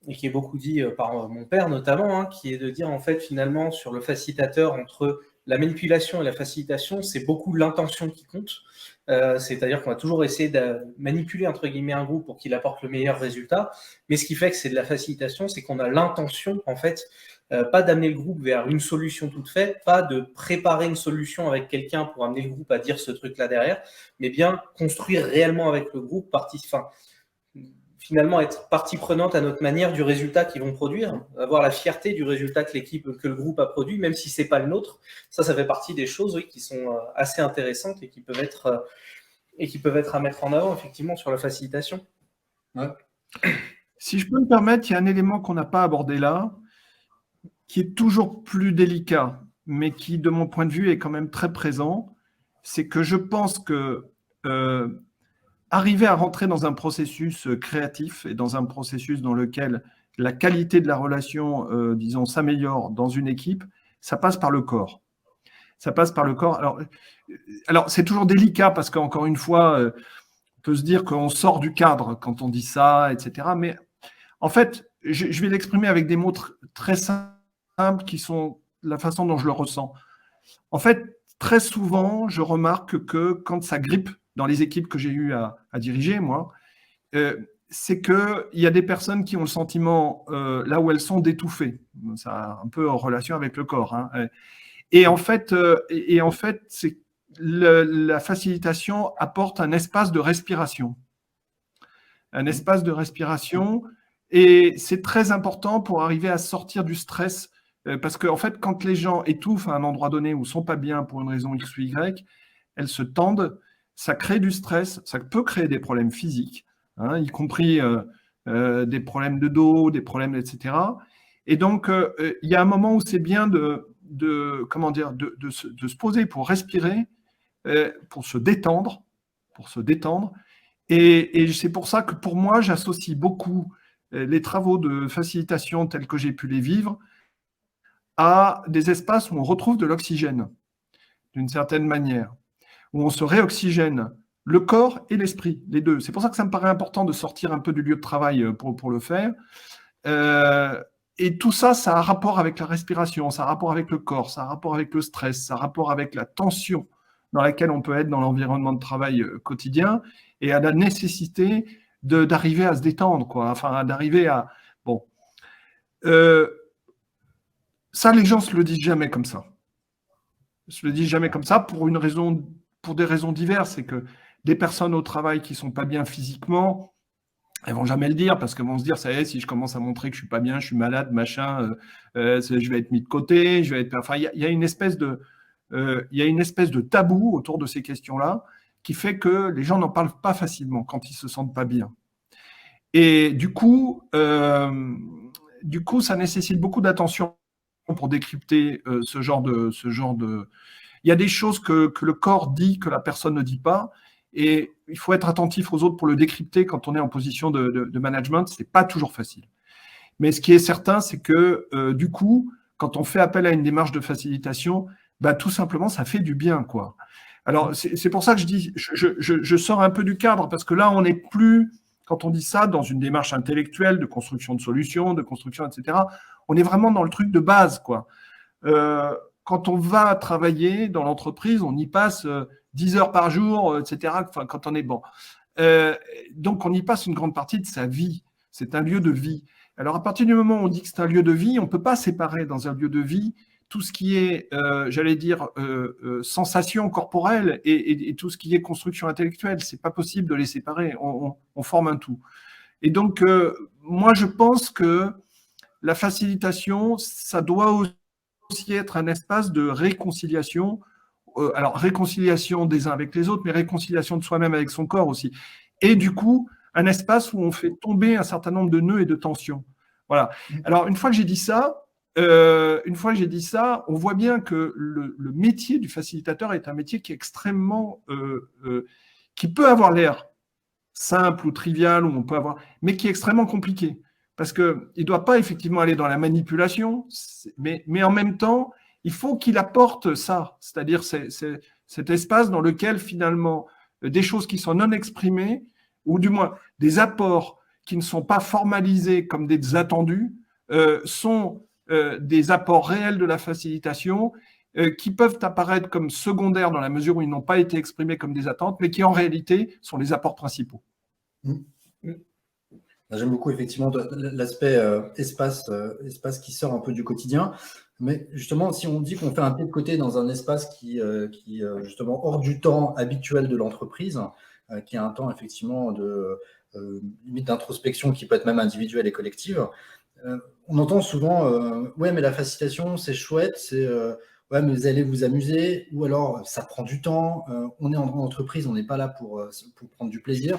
et qui est beaucoup dit par mon père notamment, hein, qui est de dire en fait finalement sur le facilitateur entre la manipulation et la facilitation, c'est beaucoup l'intention qui compte. C'est-à-dire qu'on va toujours essayer de manipuler entre guillemets un groupe pour qu'il apporte le meilleur résultat. Mais ce qui fait que c'est de la facilitation, c'est qu'on a l'intention, en fait, pas d'amener le groupe vers une solution toute faite, pas de préparer une solution avec quelqu'un pour amener le groupe à dire ce truc-là derrière, mais bien construire réellement avec le groupe, finalement être partie prenante à notre manière du résultat qu'ils vont produire, avoir la fierté du résultat que le groupe a produit, même si c'est pas le nôtre. Ça fait partie des choses, oui, qui sont assez intéressantes et qui peuvent être à mettre en avant, effectivement, sur la facilitation. Ouais. Si je peux me permettre, il y a un élément qu'on n'a pas abordé là, qui est toujours plus délicat, mais qui, de mon point de vue, est quand même très présent. C'est que je pense que arriver à rentrer dans un processus créatif et dans un processus dans lequel la qualité de la relation, disons, s'améliore dans une équipe, ça passe par le corps. Ça passe par le corps. Alors c'est toujours délicat parce qu'encore une fois, on peut se dire qu'on sort du cadre quand on dit ça, etc. Mais en fait, je vais l'exprimer avec des mots très simples qui sont la façon dont je le ressens. En fait, très souvent, je remarque que quand ça grippe dans les équipes que j'ai eu à diriger, moi, c'est qu'il y a des personnes qui ont le sentiment, là où elles sont, d'étouffer. Ça a un peu en relation avec le corps. Hein. Et en fait, c'est la facilitation apporte un espace de respiration. Un espace de respiration. Et c'est très important pour arriver à sortir du stress. Parce qu'en fait, quand les gens étouffent à un endroit donné ou ne sont pas bien pour une raison X ou Y, elles se tendent. Ça crée du stress, ça peut créer des problèmes physiques, hein, y compris des problèmes de dos, des problèmes, etc. Et donc, il y a un moment où c'est bien de se poser pour respirer, pour se détendre. Et c'est pour ça que pour moi, j'associe beaucoup les travaux de facilitation tels que j'ai pu les vivre à des espaces où on retrouve de l'oxygène, d'une certaine manière, où on se réoxygène le corps et l'esprit, les deux. C'est pour ça que ça me paraît important de sortir un peu du lieu de travail pour le faire. Et tout ça, ça a un rapport avec la respiration, ça a un rapport avec le corps, ça a un rapport avec le stress, ça a un rapport avec la tension dans laquelle on peut être dans l'environnement de travail quotidien et à la nécessité d'arriver à se détendre, quoi. Enfin, d'arriver à... Bon. Ça, les gens ne se le disent jamais comme ça. Ils ne se le disent jamais comme ça pour des raisons diverses. C'est que des personnes au travail qui ne sont pas bien physiquement, elles ne vont jamais le dire parce qu'elles vont se dire, ça y est, si je commence à montrer que je ne suis pas bien, je suis malade, machin, je vais être mis de côté, Enfin, il y a une espèce de tabou autour de ces questions-là qui fait que les gens n'en parlent pas facilement quand ils ne se sentent pas bien. Et du coup, ça nécessite beaucoup d'attention pour décrypter ce genre de... Il y a des choses que le corps dit que la personne ne dit pas, et il faut être attentif aux autres pour le décrypter quand on est en position de management. Ce n'est pas toujours facile. Mais ce qui est certain, c'est que du coup, quand on fait appel à une démarche de facilitation, bah, tout simplement, ça fait du bien, quoi. Alors, c'est pour ça que je dis, je sors un peu du cadre, parce que là, on n'est plus, quand on dit ça, dans une démarche intellectuelle de construction de solutions, de construction, etc., on est vraiment dans le truc de base, quoi. Quand on va travailler dans l'entreprise, on y passe 10 heures par jour, etc., enfin, quand on est bon. Donc, on y passe une grande partie de sa vie. C'est un lieu de vie. Alors, à partir du moment où on dit que c'est un lieu de vie, on ne peut pas séparer dans un lieu de vie tout ce qui est, j'allais dire, sensation corporelle et tout ce qui est construction intellectuelle. Ce n'est pas possible de les séparer. On forme un tout. Et donc, moi, je pense que la facilitation, ça doit aussi être un espace de réconciliation. Alors, réconciliation des uns avec les autres, mais réconciliation de soi-même avec son corps aussi. Et du coup, un espace où on fait tomber un certain nombre de nœuds et de tensions. Voilà. Alors, une fois que j'ai dit ça, on voit bien que le métier du facilitateur est un métier qui est extrêmement, qui peut avoir l'air simple ou trivial, mais qui est extrêmement compliqué. Parce qu'il ne doit pas effectivement aller dans la manipulation, mais en même temps, il faut qu'il apporte ça, c'est-à-dire cet espace dans lequel finalement des choses qui sont non exprimées, ou du moins des apports qui ne sont pas formalisés comme des attendus, sont des apports réels de la facilitation qui peuvent apparaître comme secondaires dans la mesure où ils n'ont pas été exprimés comme des attentes, mais qui en réalité sont les apports principaux. J'aime beaucoup effectivement l'aspect espace qui sort un peu du quotidien. Mais justement, si on dit qu'on fait un pied de côté dans un espace qui justement hors du temps habituel de l'entreprise, qui a un temps effectivement de limite d'introspection qui peut être même individuelle et collective, on entend souvent ouais, mais la facilitation c'est chouette, c'est ouais, mais vous allez vous amuser, ou alors ça prend du temps, on est en entreprise, on n'est pas là pour prendre du plaisir.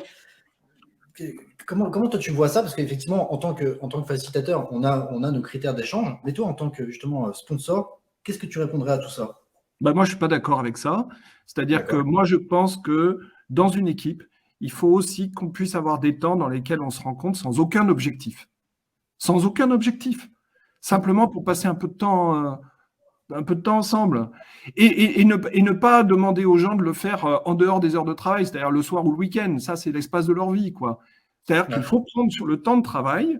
Comment toi tu vois ça? Parce qu'effectivement, en tant que facilitateur, on a nos critères d'échange, mais toi, en tant que justement sponsor, qu'est-ce que tu répondrais à tout ça? Moi, je ne suis pas d'accord avec ça. C'est-à-dire que moi, je pense que dans une équipe, il faut aussi qu'on puisse avoir des temps dans lesquels on se rencontre sans aucun objectif. Sans aucun objectif. Simplement pour passer un peu de temps ensemble. Et ne pas demander aux gens de le faire en dehors des heures de travail, c'est-à-dire le soir ou le week-end. Ça, c'est l'espace de leur vie, quoi. C'est-à-dire qu'il faut prendre sur le temps de travail,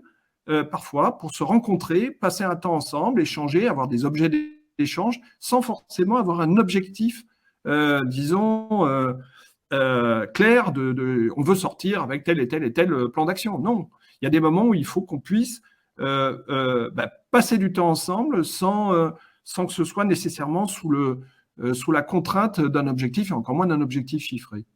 parfois, pour se rencontrer, passer un temps ensemble, échanger, avoir des objets d'échange, sans forcément avoir un objectif, disons, clair on veut sortir avec tel et tel et tel plan d'action. Non, il y a des moments où il faut qu'on puisse passer du temps ensemble sans que ce soit nécessairement sous la contrainte d'un objectif, et encore moins d'un objectif chiffré.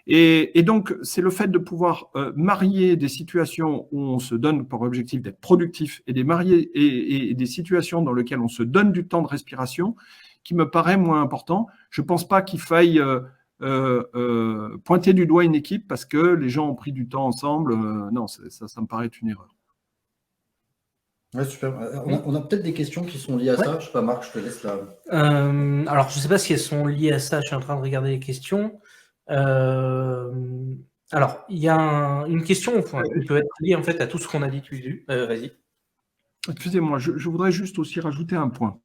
Et donc, c'est le fait de pouvoir marier des situations où on se donne pour objectif d'être productif et des situations dans lesquelles on se donne du temps de respiration qui me paraît moins important. Je ne pense pas qu'il faille pointer du doigt une équipe parce que les gens ont pris du temps ensemble. Non, ça me paraît être une erreur. Ouais, super. On a peut-être des questions qui sont liées à ça. Je sais pas, Marc, je te laisse là. Alors, je ne sais pas si elles sont liées à ça. Je suis en train de regarder les questions. Alors, il y a une question qui peut être liée en fait à tout ce qu'on a dit dessus. Vas-y. Excusez-moi, je voudrais juste aussi rajouter un point.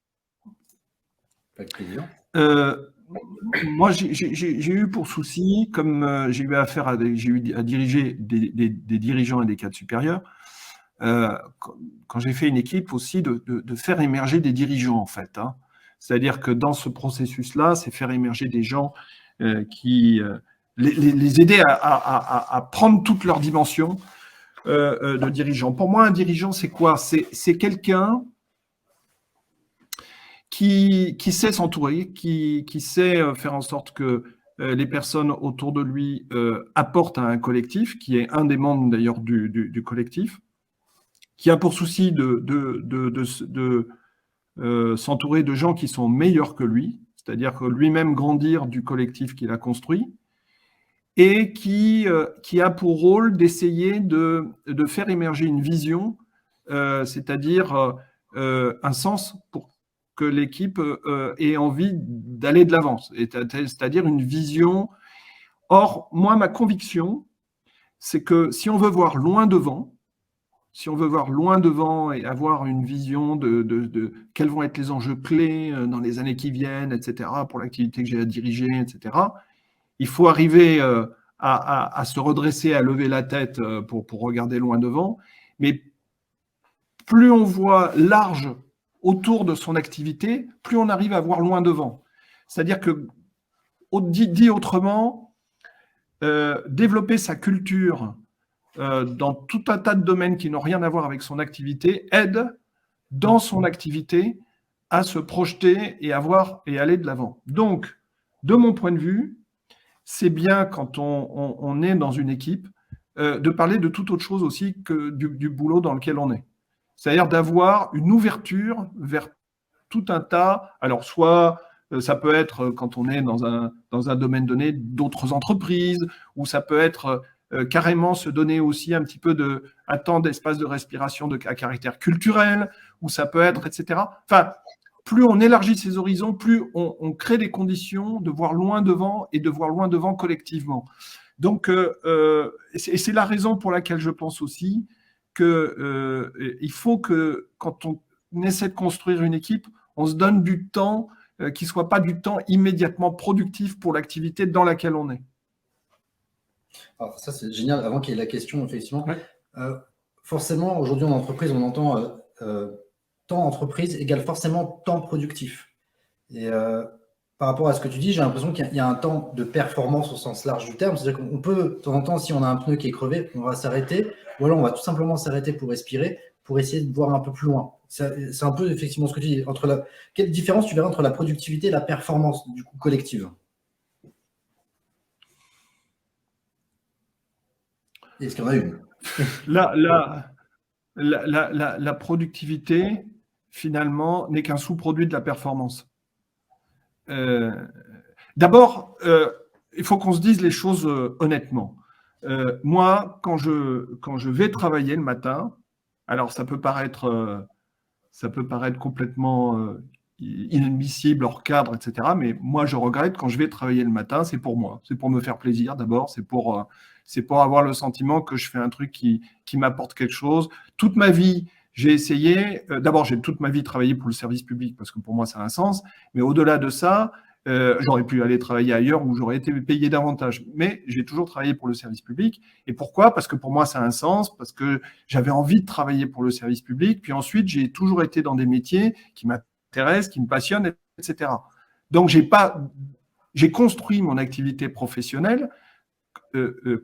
Avec plaisir. Moi, j'ai eu pour souci, comme j'ai eu à diriger des dirigeants et des cadres supérieurs, quand j'ai fait une équipe aussi, de faire émerger des dirigeants, en fait. Hein. C'est-à-dire que dans ce processus-là, c'est faire émerger des gens qui les aider à prendre toutes leurs dimensions de dirigeants. Pour moi, un dirigeant, c'est quoi? C'est quelqu'un qui sait s'entourer, qui sait faire en sorte que les personnes autour de lui apportent à un collectif, qui est un des membres d'ailleurs du collectif, qui a pour souci de s'entourer de gens qui sont meilleurs que lui, c'est-à-dire que lui-même grandir du collectif qu'il a construit, et qui a pour rôle d'essayer de faire émerger une vision, c'est-à-dire un sens pour que l'équipe ait envie d'aller de l'avant, c'est-à-dire une vision. Or, moi, ma conviction, c'est que si on veut voir loin devant, et avoir une vision de quels vont être les enjeux clés dans les années qui viennent, etc., pour l'activité que j'ai à diriger, etc., il faut arriver à se redresser, à lever la tête pour regarder loin devant. Mais plus on voit large autour de son activité, plus on arrive à voir loin devant. C'est-à-dire que, dit autrement, développer sa culture dans tout un tas de domaines qui n'ont rien à voir avec son activité aide dans son activité à se projeter et aller de l'avant. Donc, de mon point de vue, c'est bien quand on est dans une équipe de parler de toute autre chose aussi que du boulot dans lequel on est. C'est-à-dire d'avoir une ouverture vers tout un tas, alors soit ça peut être quand on est dans un domaine donné d'autres entreprises, ou ça peut être carrément se donner aussi un petit peu un temps d'espace de respiration à caractère culturel, ou ça peut être, etc. Enfin, plus on élargit ses horizons, plus on crée des conditions de voir loin devant et de voir loin devant collectivement. Donc, c'est la raison pour laquelle je pense aussi qu'il faut que quand on essaie de construire une équipe, on se donne du temps qui ne soit pas du temps immédiatement productif pour l'activité dans laquelle on est. Alors ça, c'est génial. Avant qu'il y ait la question, effectivement, forcément, aujourd'hui en entreprise, on entend temps entreprise égale forcément temps productif. Et par rapport à ce que tu dis, j'ai l'impression qu'il y a un temps de performance au sens large du terme. C'est-à-dire qu'on peut, de temps en temps, si on a un pneu qui est crevé, on va s'arrêter, ou alors on va tout simplement s'arrêter pour respirer, pour essayer de voir un peu plus loin. C'est un peu effectivement ce que tu dis. Quelle différence tu verrais entre la productivité et la performance du coup collective? Est-ce qu'il y en a une? La productivité, finalement, n'est qu'un sous-produit de la performance. D'abord, il faut qu'on se dise les choses honnêtement. Moi, quand je vais travailler le matin, alors ça peut paraître complètement inadmissible, hors cadre, etc. Mais moi, je regrette quand je vais travailler le matin, c'est pour moi. C'est pour me faire plaisir d'abord, c'est pour avoir le sentiment que je fais un truc qui m'apporte quelque chose. Toute ma vie, j'ai essayé, d'abord, j'ai toute ma vie travaillé pour le service public parce que pour moi, ça a un sens. Mais au-delà de ça, j'aurais pu aller travailler ailleurs où j'aurais été payé davantage. Mais j'ai toujours travaillé pour le service public. Et pourquoi? Parce que pour moi, ça a un sens, parce que j'avais envie de travailler pour le service public. Puis ensuite, j'ai toujours été dans des métiers qui m'intéressent, qui me passionnent, etc. Donc, j'ai construit mon activité professionnelle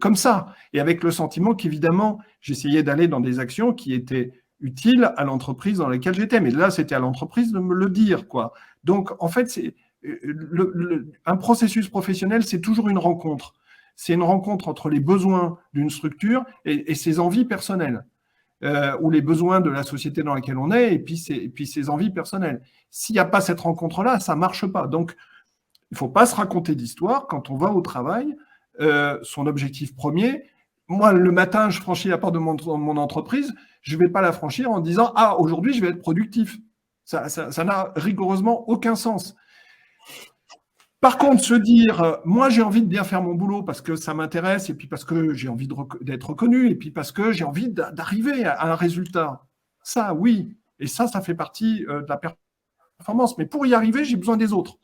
comme ça. Et avec le sentiment qu'évidemment, j'essayais d'aller dans des actions qui étaient utiles à l'entreprise dans laquelle j'étais. Mais là, c'était à l'entreprise de me le dire, quoi. Donc, en fait, c'est un processus professionnel, c'est toujours une rencontre. C'est une rencontre entre les besoins d'une structure et ses envies personnelles, ou les besoins de la société dans laquelle on est, et puis ses envies personnelles. S'il n'y a pas cette rencontre-là, ça ne marche pas. Donc, il ne faut pas se raconter d'histoire quand on va au travail. Son objectif premier, moi, le matin, je franchis la porte de mon entreprise, je ne vais pas la franchir en disant « Ah, aujourd'hui, je vais être productif ». Ça n'a rigoureusement aucun sens. Par contre, se dire, moi j'ai envie de bien faire mon boulot parce que ça m'intéresse et puis parce que j'ai envie d'être reconnu et puis parce que j'ai envie d'arriver à un résultat. Ça, oui. Et ça fait partie de la performance. Mais pour y arriver, j'ai besoin des autres.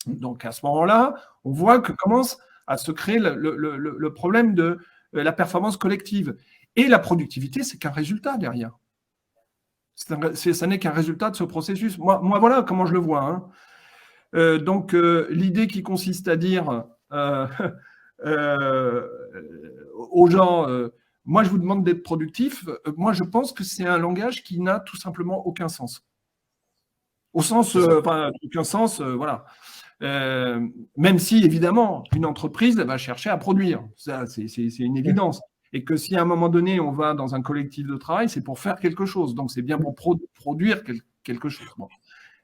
Donc à ce moment-là, on voit que commence à se créer le problème de la performance collective. Et la productivité, c'est qu'un résultat derrière. Ça n'est qu'un résultat de ce processus. Moi, voilà comment je le vois. Hein. Donc, l'idée qui consiste à dire aux gens, moi je vous demande d'être productif, moi je pense que c'est un langage qui n'a tout simplement aucun sens. Au sens, aucun sens, voilà. Même si, évidemment, une entreprise elle va chercher à produire. Ça, c'est une évidence. Et que si à un moment donné, on va dans un collectif de travail, c'est pour faire quelque chose. Donc, c'est bien pour produire quelque chose. Bon.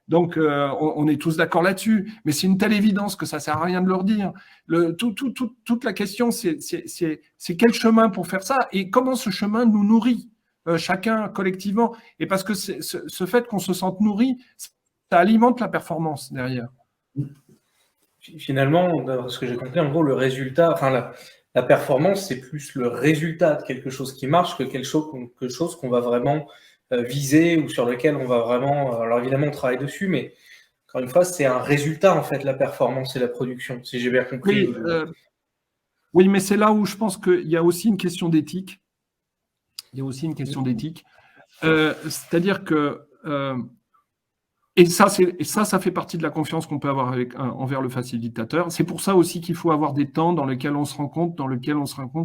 Donc, on est tous d'accord là-dessus, mais c'est une telle évidence que ça ne sert à rien de leur dire. Toute la question, c'est quel chemin pour faire ça et comment ce chemin nous nourrit, chacun collectivement. Et parce que ce fait qu'on se sente nourri, ça alimente la performance derrière. Finalement, ce que j'ai compris, en gros, le résultat, enfin la performance, c'est plus le résultat de quelque chose qui marche que quelque chose qu'on va vraiment viser ou sur lequel on va vraiment... Alors évidemment, on travaille dessus, mais encore une fois, c'est un résultat, en fait, la performance et la production, si j'ai bien compris. Oui, mais c'est là où je pense qu'il y a aussi une question d'éthique. C'est-à-dire que... Et ça fait partie de la confiance qu'on peut avoir envers le facilitateur. C'est pour ça aussi qu'il faut avoir des temps dans lesquels on se rencontre,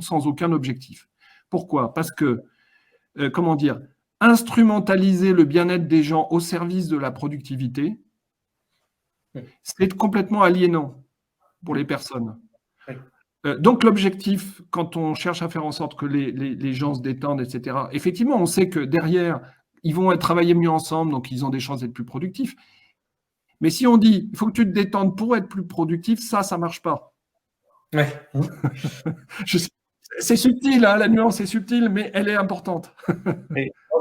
sans aucun objectif. Pourquoi? Parce que, instrumentaliser le bien-être des gens au service de la productivité, c'est complètement aliénant pour les personnes. Donc l'objectif, quand on cherche à faire en sorte que les gens se détendent, etc., effectivement, on sait que derrière, ils vont travailler mieux ensemble, donc ils ont des chances d'être plus productifs. Mais si on dit, il faut que tu te détendes pour être plus productif, ça ne marche pas. Ouais. C'est subtil, hein, la nuance est subtile, mais elle est importante.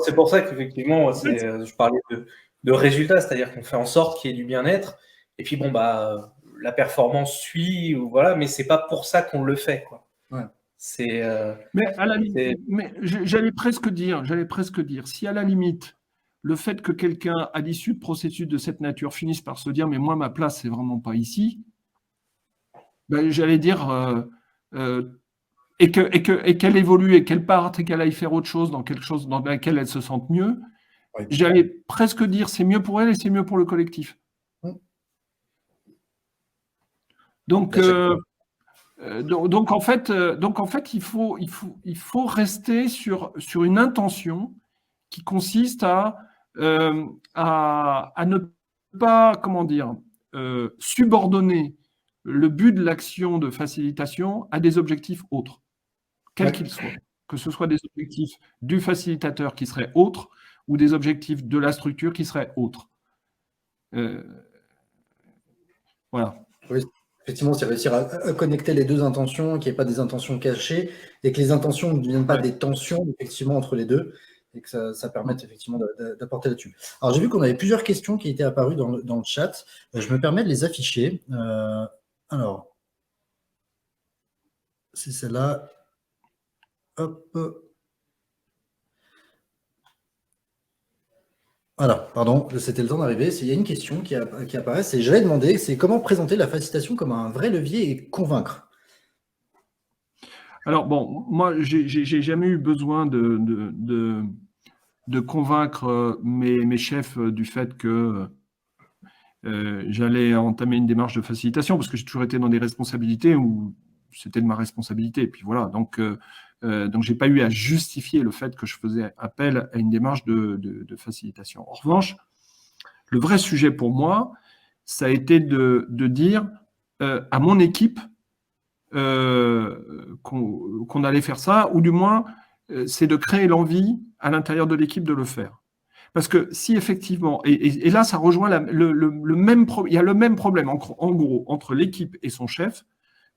C'est pour ça qu'effectivement, je parlais de résultats, c'est-à-dire qu'on fait en sorte qu'il y ait du bien-être, et puis bon, la performance suit, ou voilà, mais c'est pas pour ça qu'on le fait, quoi. Ouais. Mais à la limite, j'allais presque dire, si à la limite, le fait que quelqu'un, à l'issue de processus de cette nature, finisse par se dire, mais moi, ma place, c'est vraiment pas ici, j'allais dire, et qu'elle évolue, et qu'elle parte, et qu'elle aille faire autre chose, dans quelque chose dans laquelle elle se sente mieux, j'allais presque dire, c'est mieux pour elle et c'est mieux pour le collectif. Donc, à chaque fois. donc en fait, il faut rester sur une intention qui consiste à ne pas, comment dire, subordonner le but de l'action de facilitation à des objectifs autres, quels Ouais. qu'ils soient. Que ce soit des objectifs du facilitateur qui seraient autres ou des objectifs de la structure qui seraient autres. Voilà. Oui, effectivement, c'est réussir à connecter les deux intentions, qu'il n'y ait pas des intentions cachées et que les intentions ne deviennent pas Ouais. des tensions effectivement entre les deux et que ça permette effectivement d'apporter là-dessus. Alors, j'ai vu qu'on avait plusieurs questions qui étaient apparues dans le chat. Je me permets de les afficher. Alors, c'est celle-là. Hop. Voilà, pardon, c'était le temps d'arriver. Il y a une question qui apparaît, c'est j'avais demandé, c'est comment présenter la facilitation comme un vrai levier et convaincre. Alors bon, moi, j'ai jamais eu besoin de convaincre mes chefs du fait que j'allais entamer une démarche de facilitation, parce que j'ai toujours été dans des responsabilités où c'était de ma responsabilité. Et puis voilà, donc j'ai pas eu à justifier le fait que je faisais appel à une démarche de facilitation. En revanche, le vrai sujet pour moi, ça a été de dire à mon équipe qu'on allait faire ça, ou du moins, c'est de créer l'envie à l'intérieur de l'équipe de le faire. Parce que si effectivement, et là, ça rejoint le même problème, il y a le même problème en gros entre l'équipe et son chef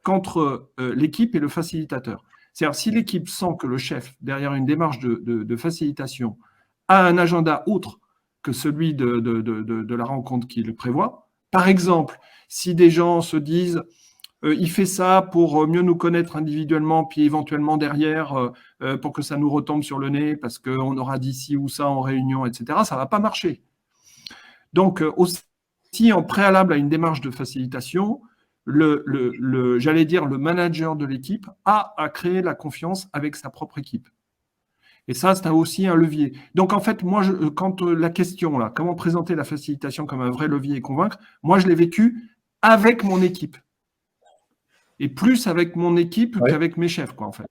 qu'entre l'équipe et le facilitateur. C'est-à-dire, si l'équipe sent que le chef, derrière une démarche de facilitation, a un agenda autre que celui de la rencontre qu'il prévoit, par exemple, si des gens se disent il fait ça pour mieux nous connaître individuellement, puis éventuellement derrière, pour que ça nous retombe sur le nez, parce qu'on aura dit ci ou ça en réunion, etc., ça ne va pas marcher. Donc, aussi en préalable à une démarche de facilitation, j'allais dire, le manager de l'équipe a à créer la confiance avec sa propre équipe. Et ça, c'est aussi un levier. Donc, en fait, moi, quand la question, là, comment présenter la facilitation comme un vrai levier et convaincre, moi, je l'ai vécu avec mon équipe. Et plus avec mon équipe qu'avec mes chefs, quoi, en fait.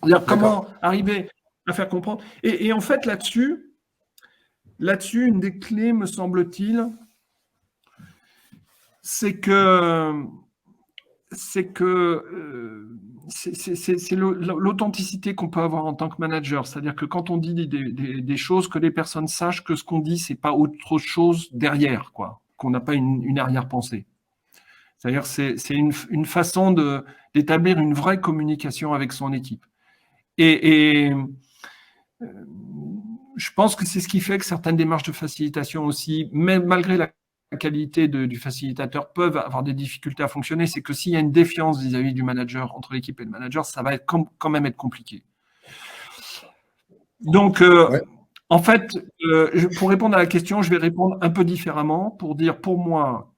C'est-à-dire comment arriver à faire comprendre. Et en fait, là-dessus, une des clés, me semble-t-il, c'est l'authenticité qu'on peut avoir en tant que manager. C'est-à-dire que quand on dit des choses, que les personnes sachent que ce qu'on dit, c'est pas autre chose derrière, quoi, qu'on n'a pas une arrière-pensée. C'est-à-dire c'est une façon d'établir une vraie communication avec son équipe. Et je pense que c'est ce qui fait que certaines démarches de facilitation aussi, même malgré la qualité du facilitateur, peuvent avoir des difficultés à fonctionner. C'est que s'il y a une défiance vis-à-vis du manager, entre l'équipe et le manager, ça va quand même être compliqué. Donc, en fait, pour répondre à la question, je vais répondre un peu différemment pour dire, pour moi,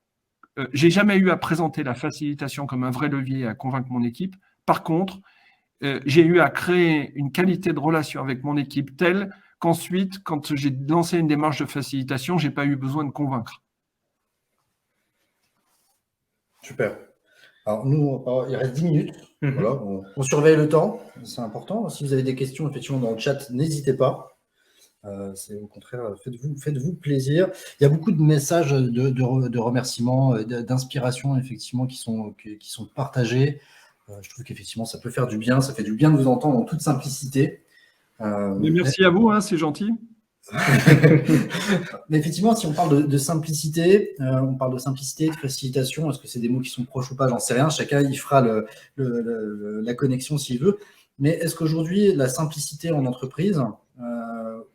j'ai jamais eu à présenter la facilitation comme un vrai levier à convaincre mon équipe. Par contre, j'ai eu à créer une qualité de relation avec mon équipe telle qu'ensuite, quand j'ai lancé une démarche de facilitation, je n'ai pas eu besoin de convaincre. Super. Alors, nous, il reste 10 minutes. Voilà, on surveille le temps, c'est important. Si vous avez des questions, effectivement, dans le chat, n'hésitez pas. C'est au contraire, faites-vous plaisir. Il y a beaucoup de messages de remerciements, d'inspiration, effectivement, qui sont partagés. Je trouve qu'effectivement, ça peut faire du bien. Ça fait du bien de vous entendre en toute simplicité. Mais merci à vous, hein, c'est gentil. Mais effectivement, si on parle de simplicité, de facilitation, est-ce que c'est des mots qui sont proches ou pas? J'en sais rien. Chacun y fera la connexion s'il veut. Mais est-ce qu'aujourd'hui, la simplicité en entreprise,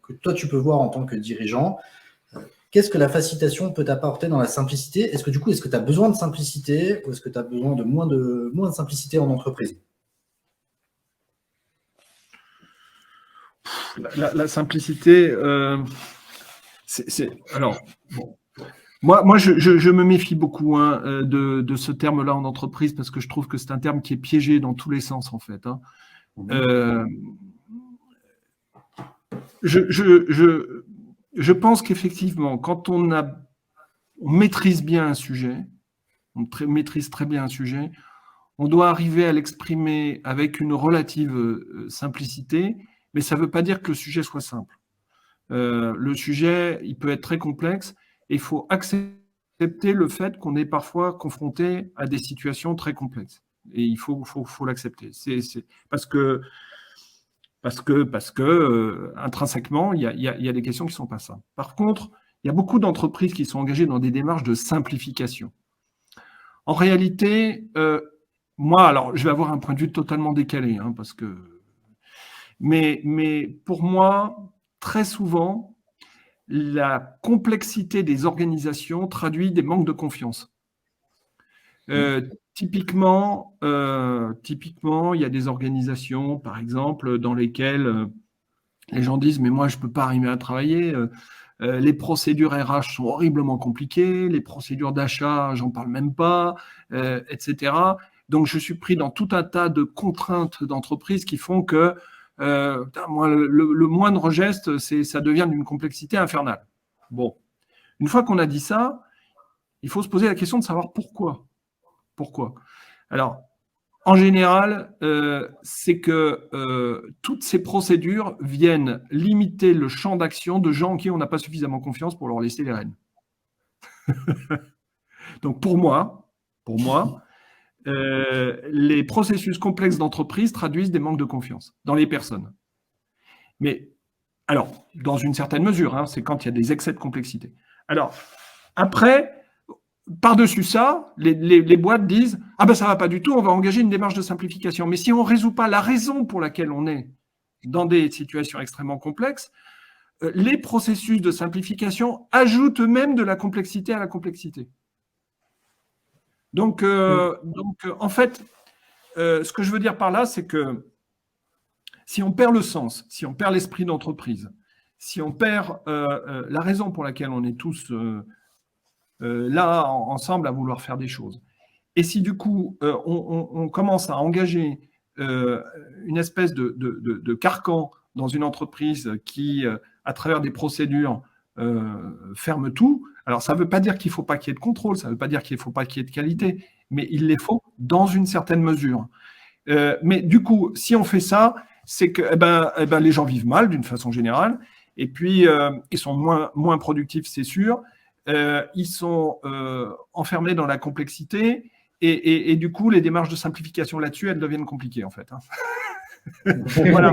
que toi tu peux voir en tant que dirigeant, qu'est-ce que la facilitation peut t'apporter dans la simplicité? Est-ce que du coup, est-ce que tu as besoin de simplicité ou est-ce que tu as besoin de moins de simplicité en entreprise? La simplicité, alors, bon. Moi, je me méfie beaucoup de ce terme-là en entreprise parce que je trouve que c'est un terme qui est piégé dans tous les sens, en fait. Hein. Je pense qu'effectivement, quand on maîtrise bien un sujet, on maîtrise très bien un sujet, on doit arriver à l'exprimer avec une relative simplicité, mais ça ne veut pas dire que le sujet soit simple. Le sujet, il peut être très complexe et il faut accepter le fait qu'on est parfois confronté à des situations très complexes. Et il faut l'accepter. C'est parce que intrinsèquement, il y a des questions qui ne sont pas simples. Par contre, il y a beaucoup d'entreprises qui sont engagées dans des démarches de simplification. En réalité, moi, alors, je vais avoir un point de vue totalement décalé, hein, mais pour moi, très souvent, la complexité des organisations traduit des manques de confiance. Typiquement, il y a des organisations, par exemple, dans lesquelles les gens disent « mais moi, je ne peux pas arriver à travailler ». Les procédures RH sont horriblement compliquées, les procédures d'achat, j'en parle même pas, etc. Donc, je suis pris dans tout un tas de contraintes d'entreprise qui font que moi, le moindre geste, ça devient d'une complexité infernale. Bon, une fois qu'on a dit ça, il faut se poser la question de savoir pourquoi. Pourquoi ? Alors, en général, c'est que toutes ces procédures viennent limiter le champ d'action de gens en qui on n'a pas suffisamment confiance pour leur laisser les rênes. Donc pour moi, les processus complexes d'entreprise traduisent des manques de confiance dans les personnes. Mais, alors, dans une certaine mesure, hein, c'est quand il y a des excès de complexité. Alors, après, par-dessus ça, les boîtes disent « Ah ben ça ne va pas du tout, on va engager une démarche de simplification. » Mais si on ne résout pas la raison pour laquelle on est dans des situations extrêmement complexes, les processus de simplification ajoutent eux-mêmes de la complexité à la complexité. Donc en fait, ce que je veux dire par là, c'est que si on perd le sens, si on perd l'esprit d'entreprise, si on perd la raison pour laquelle on est tous là, ensemble, à vouloir faire des choses. Et si du coup, on commence à engager une espèce de carcan dans une entreprise qui, à travers des procédures, ferme tout, alors ça ne veut pas dire qu'il ne faut pas qu'il y ait de contrôle, ça ne veut pas dire qu'il ne faut pas qu'il y ait de qualité, mais il les faut dans une certaine mesure. Mais du coup, si on fait ça, c'est que les gens vivent mal d'une façon générale, et puis ils sont moins productifs, c'est sûr. Ils sont enfermés dans la complexité et du coup, les démarches de simplification là-dessus, elles deviennent compliquées en fait. Hein. Voilà.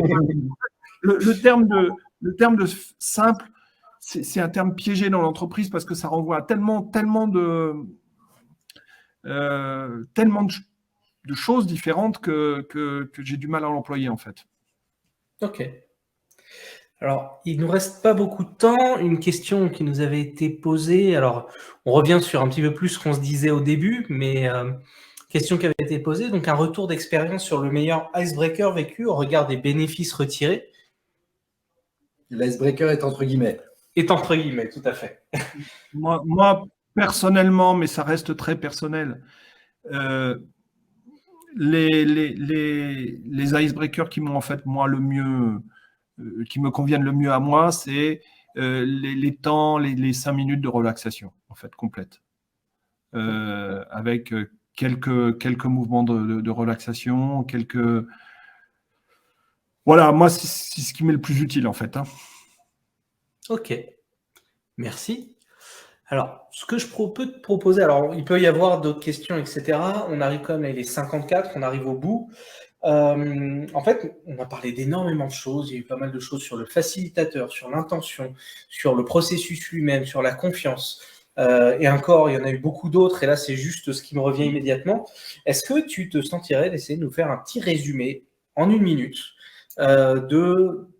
Le terme de simple, c'est un terme piégé dans l'entreprise parce que ça renvoie à tellement de choses différentes que j'ai du mal à l'employer en fait. Ok. Alors, il ne nous reste pas beaucoup de temps. Une question qui nous avait été posée. Alors, on revient sur un petit peu plus ce qu'on se disait au début, mais question qui avait été posée. Donc, un retour d'expérience sur le meilleur icebreaker vécu au regard des bénéfices retirés. L'icebreaker est entre guillemets. Est entre guillemets, tout à fait. Moi, personnellement, mais ça reste très personnel, les icebreakers qui m'ont en fait, moi, le mieux... qui me conviennent le mieux à moi, c'est les temps, les 5 minutes de relaxation, en fait, complète. Avec quelques mouvements de relaxation, Voilà, moi, c'est ce qui m'est le plus utile, en fait. Hein. Ok, merci. Alors, ce que je peux te proposer, alors il peut y avoir d'autres questions, etc. On arrive quand même, il est 54, on arrive au bout. En fait, on a parlé d'énormément de choses. Il y a eu pas mal de choses sur le facilitateur, sur l'intention, sur le processus lui-même, sur la confiance. Et encore, il y en a eu beaucoup d'autres. Et là, c'est juste ce qui me revient immédiatement. Est-ce que tu te sentirais d'essayer de nous faire un petit résumé en 1 minute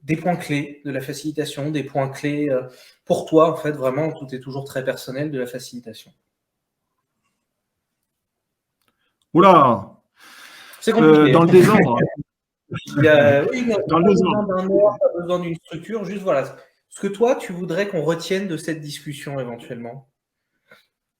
des points clés de la facilitation, des points clés pour toi, en fait, vraiment, tout est toujours très personnel de la facilitation. Oula! C'est compliqué. Dans le désordre. Dans le désordre. Pas besoin d'une structure, juste voilà. Ce que toi, tu voudrais qu'on retienne de cette discussion éventuellement.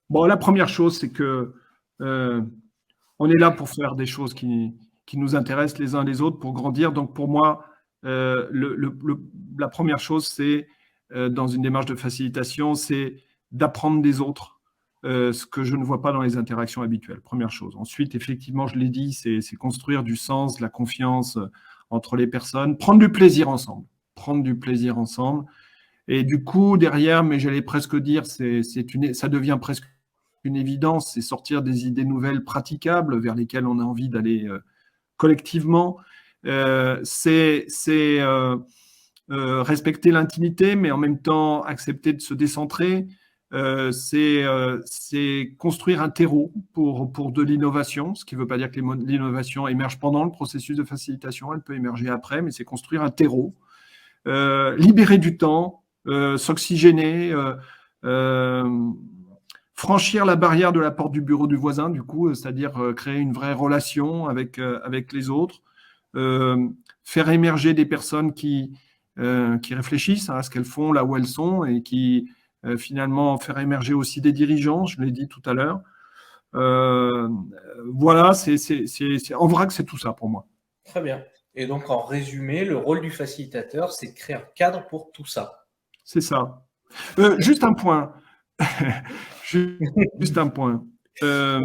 Bon, la première chose, c'est que on est là pour faire des choses qui nous intéressent les uns les autres, pour grandir. Donc, pour moi, la première chose, c'est, dans une démarche de facilitation, c'est d'apprendre des autres, ce que je ne vois pas dans les interactions habituelles, première chose. Ensuite, effectivement, je l'ai dit, c'est construire du sens, de la confiance entre les personnes, prendre du plaisir ensemble. Et du coup, derrière, mais j'allais presque dire, ça devient presque une évidence, c'est sortir des idées nouvelles praticables vers lesquelles on a envie d'aller collectivement. C'est respecter l'intimité, mais en même temps accepter de se décentrer. C'est construire un terreau pour de l'innovation, ce qui ne veut pas dire que l'innovation émerge pendant le processus de facilitation, elle peut émerger après, mais c'est construire un terreau, libérer du temps, s'oxygéner, franchir la barrière de la porte du bureau du voisin, du coup, c'est-à-dire créer une vraie relation avec les autres, faire émerger des personnes qui réfléchissent à ce qu'elles font là où elles sont et qui finalement faire émerger aussi des dirigeants, je l'ai dit tout à l'heure. Voilà, en vrac, c'est tout ça pour moi. Très bien. Et donc, en résumé, le rôle du facilitateur, c'est de créer un cadre pour tout ça. C'est ça. Juste un point. Juste un point. Et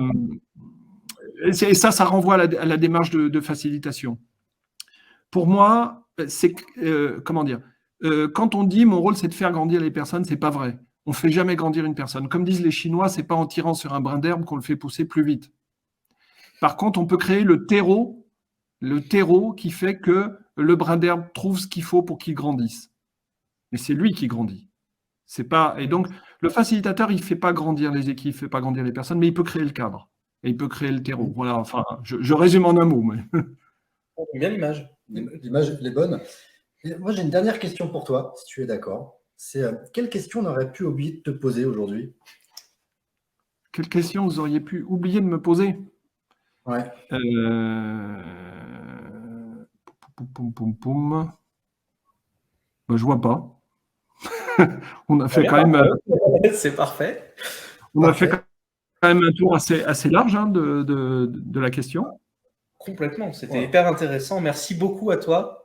ça renvoie à la démarche de facilitation. Pour moi, c'est comment dire, quand on dit mon rôle c'est de faire grandir les personnes, c'est pas vrai. On ne fait jamais grandir une personne. Comme disent les Chinois, c'est pas en tirant sur un brin d'herbe qu'on le fait pousser plus vite. Par contre, on peut créer le terreau qui fait que le brin d'herbe trouve ce qu'il faut pour qu'il grandisse. Mais c'est lui qui grandit. C'est pas... Et donc, le facilitateur, il ne fait pas grandir les équipes, il ne fait pas grandir les personnes, mais il peut créer le cadre. Et il peut créer le terreau. Voilà, enfin, je résume en un mot. Mais... J'aime bien l'image. L'image, elle est bonne. Et moi, j'ai une dernière question pour toi, si tu es d'accord. C'est quelle question on aurait pu oublier de te poser aujourd'hui? Quelle question vous auriez pu oublier de me poser? Ouais. Ben, je vois pas. On a fait quand même. C'est parfait. On a fait quand même un tour assez large hein, de la question. Complètement. C'était hyper intéressant. Merci beaucoup à toi.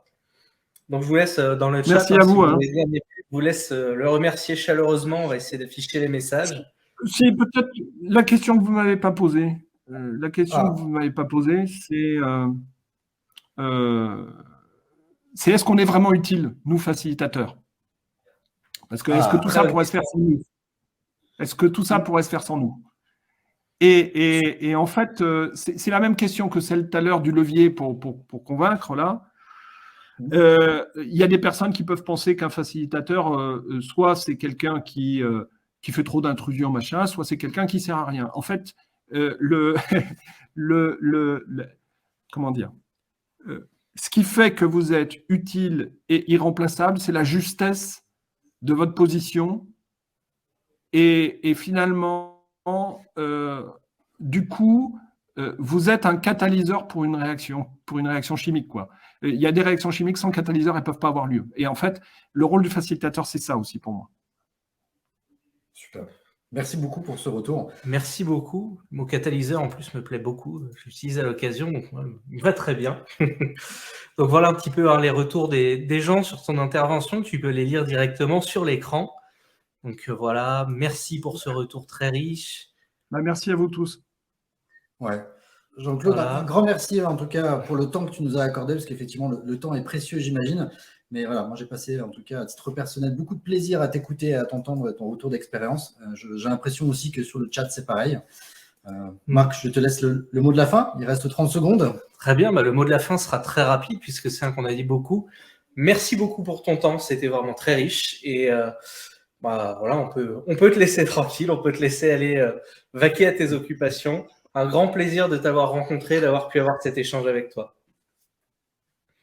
Donc, je vous laisse dans le chat. Merci à vous. Je vous laisse le remercier chaleureusement. On va essayer d'afficher les messages. Si, peut-être la question que vous ne m'avez pas posée. La question que vous ne m'avez pas posée, c'est est-ce qu'on est vraiment utile, nous, facilitateurs? Parce que est-ce que tout ça pourrait se faire sans nous? Est-ce que tout ça pourrait se faire sans nous? Et en fait, c'est la même question que celle tout à l'heure du levier pour convaincre, là. Il y a des personnes qui peuvent penser qu'un facilitateur, soit c'est quelqu'un qui fait trop d'intrusions, machin, soit c'est quelqu'un qui ne sert à rien. En fait, comment dire, ce qui fait que vous êtes utile et irremplaçable, c'est la justesse de votre position et finalement, du coup, vous êtes un catalyseur pour une réaction chimique, quoi. Il y a des réactions chimiques sans catalyseur, elles ne peuvent pas avoir lieu. Et en fait, le rôle du facilitateur, c'est ça aussi pour moi. Super. Merci beaucoup pour ce retour. Merci beaucoup. Le mot catalyseur, en plus, me plaît beaucoup. J'utilise à l'occasion, donc il va très bien. Donc voilà un petit peu les retours des gens sur ton intervention. Tu peux les lire directement sur l'écran. Donc voilà, merci pour ce retour très riche. Merci à vous tous. Ouais. Jean-Claude, un grand merci en tout cas pour le temps que tu nous as accordé, parce qu'effectivement, le temps est précieux, j'imagine. Mais voilà, moi j'ai passé en tout cas à titre personnel beaucoup de plaisir à t'écouter et à t'entendre ton retour d'expérience. J'ai l'impression aussi que sur le chat, c'est pareil. Marc, je te laisse le mot de la fin. Il reste 30 secondes. Très bien, le mot de la fin sera très rapide puisque c'est un qu'on a dit beaucoup. Merci beaucoup pour ton temps, c'était vraiment très riche. Et voilà, on peut te laisser tranquille, on peut te laisser aller vaquer à tes occupations. Un grand plaisir de t'avoir rencontré, d'avoir pu avoir cet échange avec toi.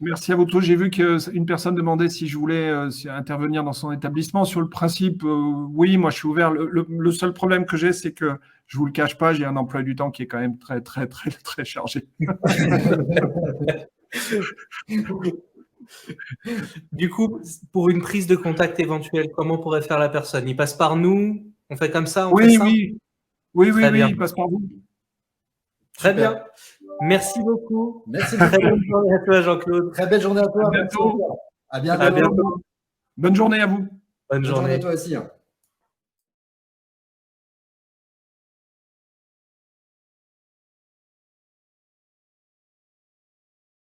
Merci à vous tous. J'ai vu qu'une personne demandait si je voulais intervenir dans son établissement. Sur le principe, oui, moi je suis ouvert. Le seul problème que j'ai, c'est que je ne vous le cache pas, j'ai un emploi du temps qui est quand même très, très, très, très chargé. Du coup, pour une prise de contact éventuelle, comment pourrait faire la personne? Il passe par nous? On fait comme ça? Oui, il passe par vous. Très bien. Merci beaucoup. Merci beaucoup. Très bonne journée à toi, Jean-Claude. Très belle journée à toi. À bientôt. À bientôt. Bonne journée à vous. Bonne journée à toi aussi.